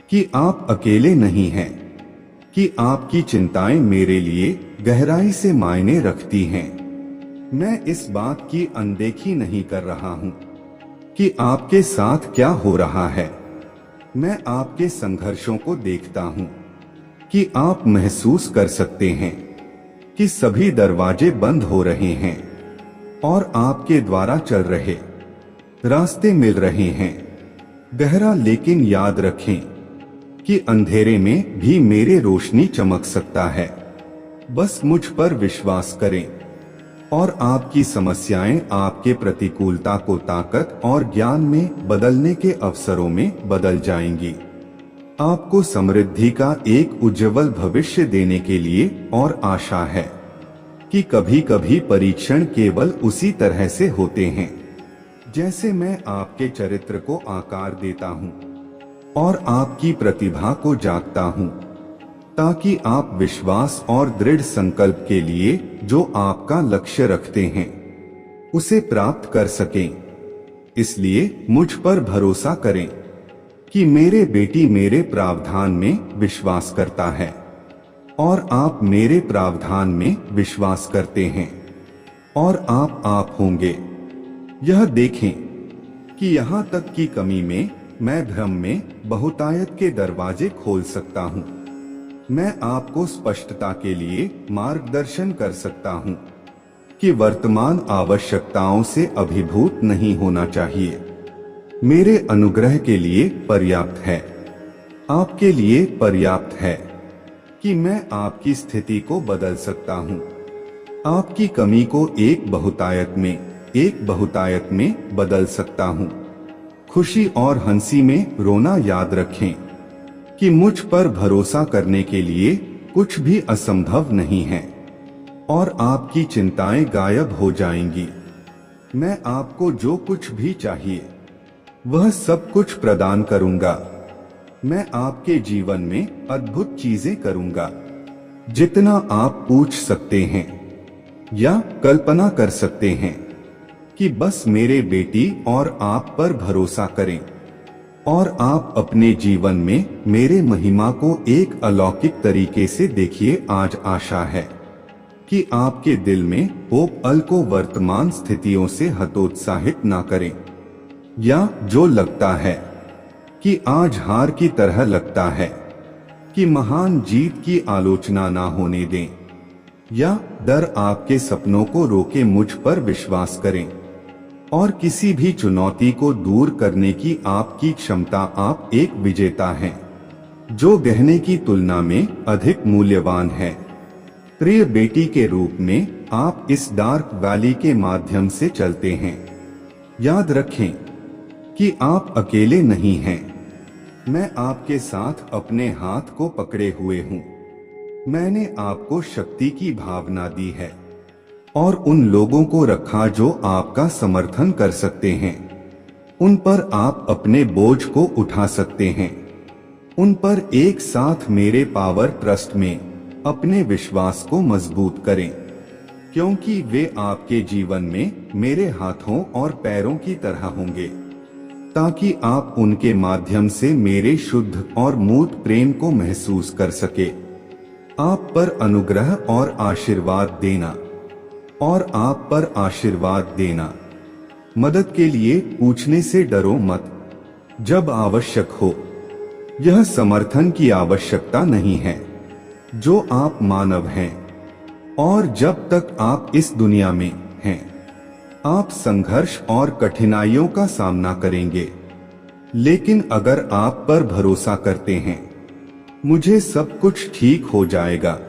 कि आप अकेले नहीं हैं, कि आपकी चिंताएं मेरे लिए गहराई से मायने रखती हैं। मैं इस बात की अनदेखी नहीं कर रहा हूँ कि आपके साथ क्या हो रहा है। मैं आपके संघर्षों को देखता हूँ कि आप महसूस कर सकते हैं कि सभी दरवाजे बंद हो रहे हैं और आपके द्वारा चल रहे रास्ते मिल रहे हैं गहरा। लेकिन याद रखें कि अंधेरे में भी मेरे रोशनी चमक सकता है। बस मुझ पर विश्वास करें और आपकी समस्याएं आपके प्रतिकूलता को ताकत और ज्ञान में बदलने के अवसरों में बदल जाएंगी। आपको समृद्धि का एक उज्जवल भविष्य देने के लिए और आशा है कि कभी कभी परीक्षण केवल उसी तरह से होते हैं जैसे मैं आपके चरित्र को आकार देता हूँ और आपकी प्रतिभा को जागता हूँ, ताकि आप विश्वास और दृढ़ संकल्प के लिए जो आपका लक्ष्य रखते हैं उसे प्राप्त कर सकें। इसलिए मुझ पर भरोसा करें कि मेरे बेटी मेरे प्रावधान में विश्वास करता है और आप मेरे प्रावधान में विश्वास करते हैं और आप होंगे। यह देखें कि यहाँ तक की कमी में मैं भ्रम में बहुतायत के दरवाजे खोल सकता हूँ। मैं आपको स्पष्टता के लिए मार्गदर्शन कर सकता हूँ कि वर्तमान आवश्यकताओं से अभिभूत नहीं होना चाहिए। मेरे अनुग्रह के लिए पर्याप्त है, आपके लिए पर्याप्त है कि मैं आपकी स्थिति को बदल सकता हूँ। आपकी कमी को एक बहुतायत में बदल सकता हूँ। खुशी और हंसी में रोना याद रखें कि मुझ पर भरोसा करने के लिए कुछ भी असंभव नहीं है और आपकी चिंताएं गायब हो जाएंगी। मैं आपको जो कुछ भी चाहिए वह सब कुछ प्रदान करूंगा। मैं आपके जीवन में अद्भुत चीजें करूंगा, जितना आप पूछ सकते हैं या कल्पना कर सकते हैं कि बस मेरे बेटी और आप पर भरोसा करें और आप अपने जीवन में मेरे महिमा को एक अलौकिक तरीके से देखिए। आज आशा है कि आपके दिल में होप अल को वर्तमान स्थितियों से हतोत्साहित ना करें, या जो लगता है कि आज हार की तरह लगता है कि महान जीत की आलोचना ना होने दें। या डर आपके सपनों को रोके, मुझ पर विश्वास करें और किसी भी चुनौती को दूर करने की आपकी क्षमता। आप एक विजेता हैं जो गहने की तुलना में अधिक मूल्यवान है। प्रिय बेटी के रूप में आप इस डार्क वैली के माध्यम से चलते हैं। याद रखें कि आप अकेले नहीं हैं। मैं आपके साथ अपने हाथ को पकड़े हुए हूँ। मैंने आपको शक्ति की भावना दी है और उन लोगों को रखा जो आपका समर्थन कर सकते हैं। उन पर आप अपने बोझ को उठा सकते हैं। उन पर एक साथ मेरे पावर ट्रस्ट में अपने विश्वास को मजबूत करें, क्योंकि वे आपके जीवन में मेरे हाथों और पैरों की तरह होंगे, ताकि आप उनके माध्यम से मेरे शुद्ध और मूर्त प्रेम को महसूस कर सके। आप पर अनुग्रह और आशीर्वाद देना और आप पर आशीर्वाद देना। मदद के लिए पूछने से डरो मत जब आवश्यक हो। यह समर्थन की आवश्यकता नहीं है जो आप मानव हैं, और जब तक आप इस दुनिया में हैं आप संघर्ष और कठिनाइयों का सामना करेंगे। लेकिन अगर आप पर भरोसा करते हैं मुझे सब कुछ ठीक हो जाएगा,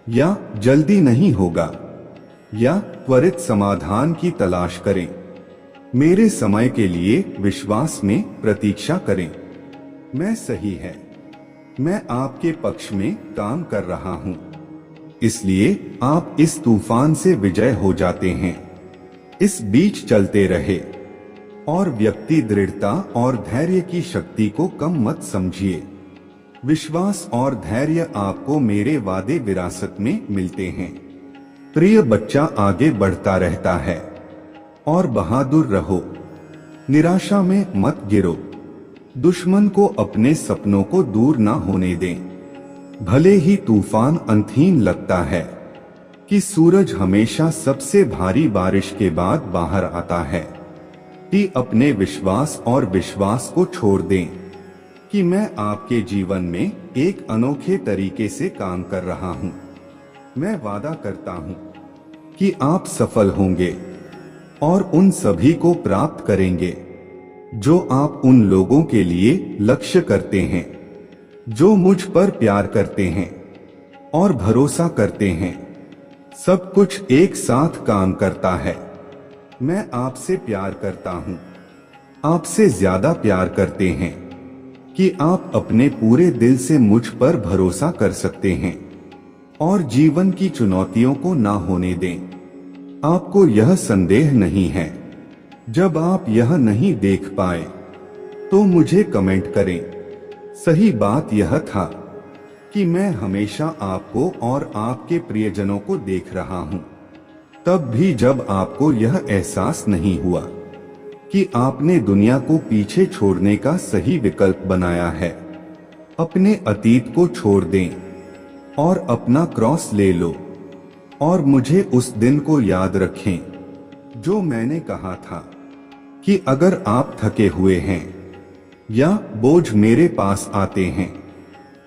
या जल्दी नहीं होगा, या त्वरित समाधान की तलाश करें। मेरे समय के लिए विश्वास में प्रतीक्षा करें। मैं सही है। मैं आपके पक्ष में काम कर रहा हूं। इसलिए आप इस तूफान से विजय हो जाते हैं। इस बीच चलते रहे और व्यक्ति दृढ़ता और धैर्य की शक्ति को कम मत समझिए। विश्वास और धैर्य आपको मेरे वादे विरासत में मिलते हैं। प्रिय बच्चा, आगे बढ़ता रहता है और बहादुर रहो। निराशा में मत गिरो। दुश्मन को अपने सपनों को दूर ना होने दें। भले ही तूफान अंतहीन लगता है कि सूरज हमेशा सबसे भारी बारिश के बाद बाहर आता है, कि अपने विश्वास और विश्वास को छोड़ दें कि मैं आपके जीवन में एक अनोखे तरीके से काम कर रहा हूं। मैं वादा करता हूं कि आप सफल होंगे और उन सभी को प्राप्त करेंगे जो आप उन लोगों के लिए लक्ष्य करते हैं जो मुझ पर प्यार करते हैं और भरोसा करते हैं। सब कुछ एक साथ काम करता है। मैं आपसे प्यार करता हूं, आपसे ज्यादा प्यार करते हैं कि आप अपने पूरे दिल से मुझ पर भरोसा कर सकते हैं और जीवन की चुनौतियों को ना होने दें। आपको यह संदेह नहीं है। जब आप यह नहीं देख पाए तो मुझे कमेंट करें। सही बात यह था कि मैं हमेशा आपको और आपके प्रियजनों को देख रहा हूं, तब भी जब आपको यह एहसास नहीं हुआ कि आपने दुनिया को पीछे छोड़ने का सही विकल्प बनाया है। अपने अतीत को छोड़ दें और अपना क्रॉस ले लो और मुझे उस दिन को याद रखें जो मैंने कहा था कि अगर आप थके हुए हैं या बोझ मेरे पास आते हैं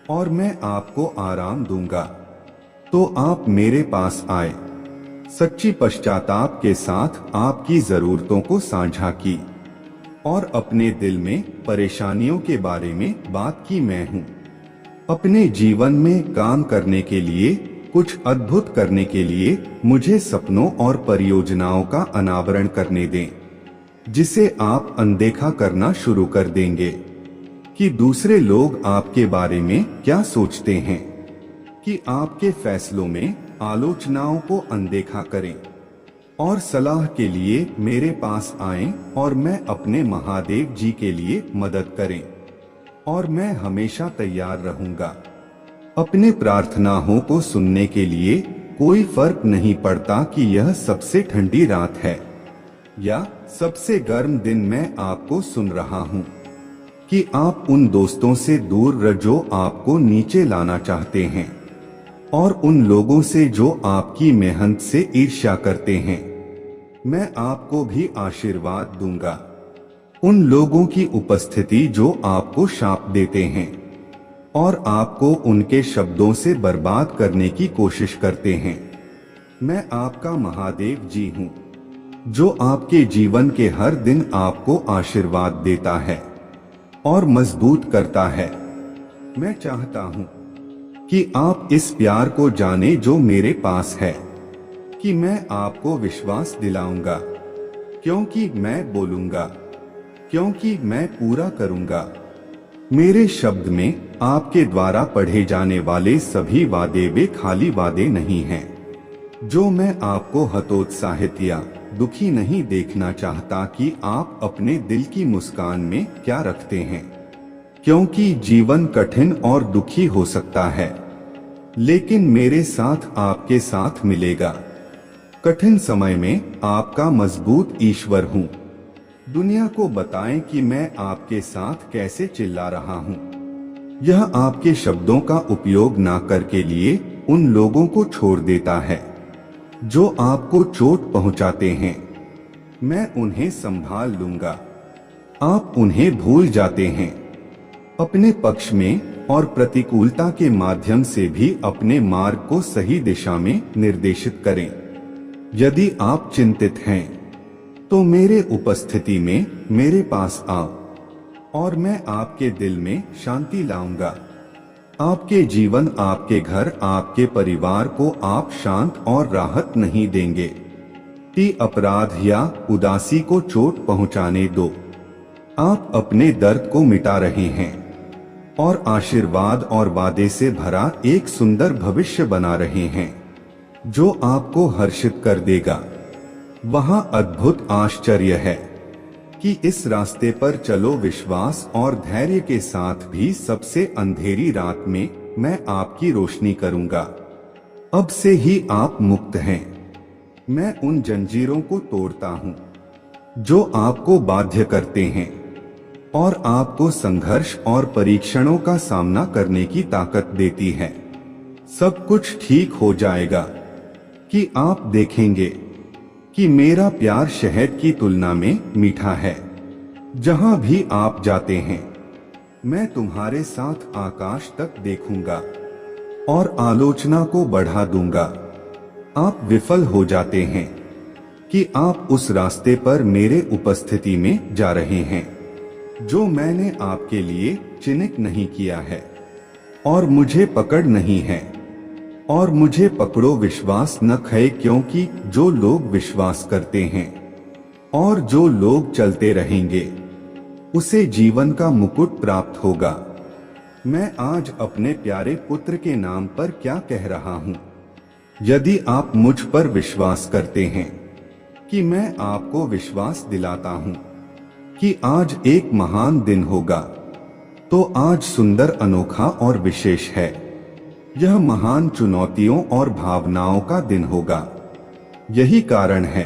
और मैं आपको आराम दूंगा, तो आप मेरे पास आए। सच्ची पश्चाताप के साथ आपकी जरूरतों को साझा की और अपने दिल में परेशानियों के बारे में बात की। मैं हूं। अपने जीवन में काम करने के लिए, कुछ अद्भुत करने के लिए मुझे सपनों और परियोजनाओं का अनावरण करने दें, जिसे आप अनदेखा करना शुरू कर देंगे कि दूसरे लोग आपके बारे में क्या सोचते हैं, कि आपके फैसलों में आलोचनाओं को अनदेखा करें और सलाह के लिए मेरे पास आएं और मैं अपने महादेव जी के लिए मदद करें, और मैं हमेशा तैयार रहूंगा। अपने प्रार्थनाओं को सुनने के लिए कोई फर्क नहीं पड़ता कि यह सबसे ठंडी रात है या सबसे गर्म दिन। मैं आपको सुन रहा हूं कि आप उन दोस्तों से दूर रह जो आपको नीचे लाना चाहते हैं और उन लोगों से जो आपकी मेहनत से ईर्ष्या करते हैं। मैं आपको भी आशीर्वाद दूंगा। उन लोगों की उपस्थिति जो आपको शाप देते हैं और आपको उनके शब्दों से बर्बाद करने की कोशिश करते हैं, मैं आपका महादेव जी हूँ, जो आपके जीवन के हर दिन आपको आशीर्वाद देता है और मजबूत करता है। मैं चाहता हूँ कि आप इस प्यार को जाने जो मेरे पास है, कि मैं आपको विश्वास दिलाऊंगा, क्योंकि मैं बोलूंगा, क्योंकि मैं पूरा करूंगा। मेरे शब्द में आपके द्वारा पढ़े जाने वाले सभी वादे वे खाली वादे नहीं हैं। जो मैं आपको हतोत्साहित या दुखी नहीं देखना चाहता कि आप अपने दिल की मुस्कान में क्या रखते हैं, क्योंकि जीवन कठिन और दुखी हो सकता है, लेकिन मेरे साथ आपके साथ मिलेगा। कठिन समय में आपका मजबूत ईश्वर हूँ। दुनिया को बताएं कि मैं आपके साथ कैसे चिल्ला रहा हूँ। यह आपके शब्दों का उपयोग ना करके लिए उन लोगों को छोड़ देता है जो आपको चोट पहुंचाते हैं। मैं उन्हें संभाल लूंगा। आप उन्हें भूल जाते हैं। अपने पक्ष में और प्रतिकूलता के माध्यम से भी अपने मार्ग को सही दिशा में निर्देशित करें। यदि आप चिंतित हैं तो मेरे उपस्थिति में मेरे पास आओ और मैं आपके दिल में शांति लाऊंगा। आपके जीवन, आपके घर, आपके परिवार को आप शांत और राहत नहीं देंगे कि अपराध या उदासी को चोट पहुंचाने दो। आप अपने दर्द को मिटा रहे हैं और आशीर्वाद और वादे से भरा एक सुंदर भविष्य बना रहे हैं जो आपको हर्षित कर देगा। वहां अद्भुत आश्चर्य है कि इस रास्ते पर चलो विश्वास और धैर्य के साथ भी। सबसे अंधेरी रात में मैं आपकी रोशनी करूंगा। अब से ही आप मुक्त हैं। मैं उन जंजीरों को तोड़ता हूं जो आपको बाध्य करते हैं और आपको संघर्ष और परीक्षणों का सामना करने की ताकत देती है। सब कुछ ठीक हो जाएगा कि आप देखेंगे कि मेरा प्यार शहद की तुलना में मीठा है। जहां भी आप जाते हैं मैं तुम्हारे साथ आकाश तक देखूंगा और आलोचना को बढ़ा दूंगा। आप विफल हो जाते हैं कि आप उस रास्ते पर मेरे उपस्थिति में जा रहे हैं जो मैंने आपके लिए चिन्हित नहीं किया है, और मुझे पकड़ नहीं है। और मुझे पकड़ो, विश्वास न खोए, क्योंकि जो लोग विश्वास करते हैं और जो लोग चलते रहेंगे उसे जीवन का मुकुट प्राप्त होगा। मैं आज अपने प्यारे पुत्र के नाम पर क्या कह रहा हूँ। यदि आप मुझ पर विश्वास करते हैं कि मैं आपको विश्वास दिलाता हूँ कि आज एक महान दिन होगा, तो आज सुंदर, अनोखा और विशेष है। यह महान चुनौतियों और भावनाओं का दिन होगा। यही कारण है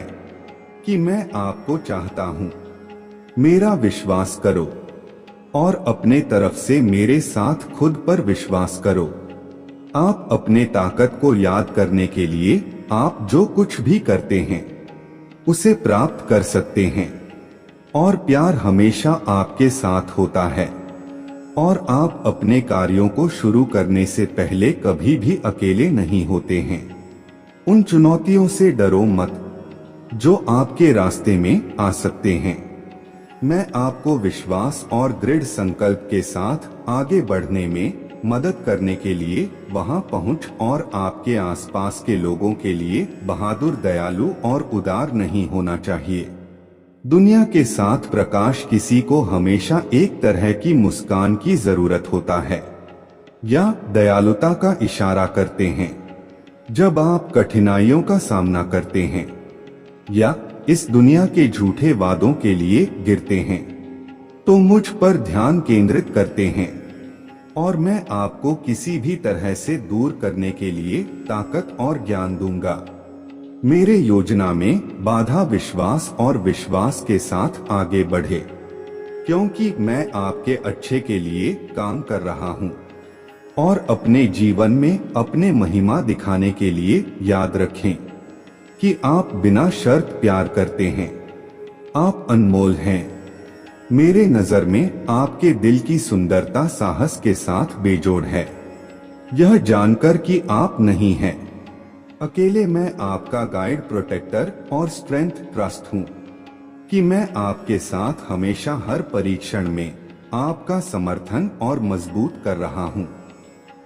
कि मैं आपको चाहता हूँ। मेरा विश्वास करो और अपने तरफ से मेरे साथ खुद पर विश्वास करो। आप अपने ताकत को याद करने के लिए आप जो कुछ भी करते हैं उसे प्राप्त कर सकते हैं, और प्यार हमेशा आपके साथ होता है, और आप अपने कार्यों को शुरू करने से पहले कभी भी अकेले नहीं होते हैं। उन चुनौतियों से डरो मत जो आपके रास्ते में आ सकते हैं। मैं आपको विश्वास और दृढ़ संकल्प के साथ आगे बढ़ने में मदद करने के लिए वहां पहुंच, और आपके आसपास के लोगों के लिए बहादुर, दयालु और उदार नहीं होना चाहिए। दुनिया के साथ प्रकाश किसी को हमेशा एक तरह की मुस्कान की जरूरत होता है या दयालुता का इशारा करते हैं जब आप कठिनाइयों का सामना करते हैं या इस दुनिया के झूठे वादों के लिए गिरते हैं, तो मुझ पर ध्यान केंद्रित करते हैं, और मैं आपको किसी भी तरह से दूर करने के लिए ताकत और ज्ञान दूंगा। मेरे योजना में बाधा विश्वास और विश्वास के साथ आगे बढ़े, क्योंकि मैं आपके अच्छे के लिए काम कर रहा हूँ। और अपने जीवन में अपने महिमा दिखाने के लिए याद रखें कि आप बिना शर्त प्यार करते हैं। आप अनमोल हैं। मेरे नजर में आपके दिल की सुंदरता साहस के साथ बेजोड़ है। यह जानकर कि आप नहीं हैं, अकेले मैं आपका गाइड, प्रोटेक्टर और स्ट्रेंथ ट्रस्ट हूँ कि मैं आपके साथ हमेशा हर परीक्षण में आपका समर्थन और मजबूत कर रहा हूँ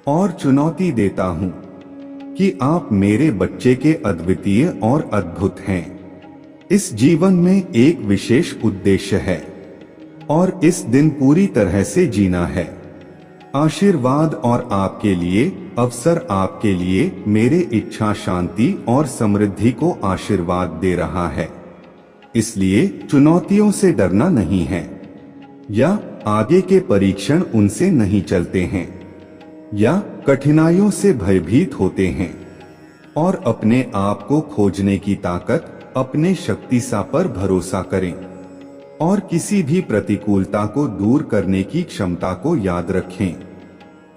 और चुनौती देता हूँ कि आप मेरे बच्चे के अद्वितीय और अद्भुत हैं। इस जीवन में एक विशेष उद्देश्य है और इस दिन पूरी तरह से जीना है। आशीर्वाद और आपके लिए अवसर आपके लिए मेरे इच्छा, शांति और समृद्धि को आशीर्वाद दे रहा है। इसलिए चुनौतियों से डरना नहीं है या आगे के परीक्षण उनसे नहीं चलते हैं या कठिनाइयों से भयभीत होते हैं और अपने आप को खोजने की ताकत, अपने शक्तिसा पर भरोसा करें और किसी भी प्रतिकूलता को दूर करने की क्षमता को याद रखें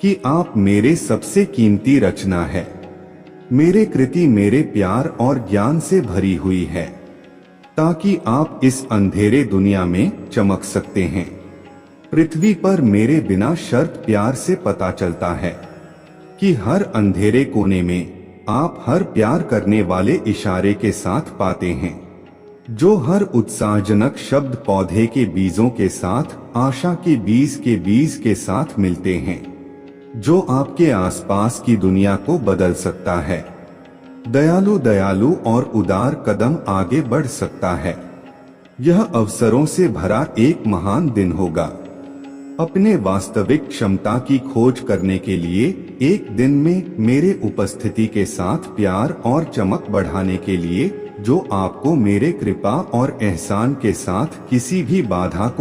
कि आप मेरे सबसे कीमती रचना है। मेरे कृति मेरे प्यार और ज्ञान से भरी हुई है ताकि आप इस अंधेरे दुनिया में चमक सकते हैं। पृथ्वी पर मेरे बिना शर्त प्यार से पता चलता है कि हर अंधेरे कोने में आप हर प्यार करने वाले इशारे के साथ पाते हैं, जो हर उत्साहजनक शब्द पौधे के बीजों के साथ आशा के बीज के साथ मिलते हैं, जो आपके आसपास की दुनिया को बदल सकता है। दयालु और उदार कदम आगे बढ़ सकता है। यह अवसरों से भरा एक महान दिन होगा। अपने वास्तविक क्षमता की खोज करने के लिए एक दिन में मेरे उपस्थिति के साथ प्यार और चमक बढ़ाने के लिए, जो आपको मेरे कृपा और एहसान के साथ किसी भी बाधा को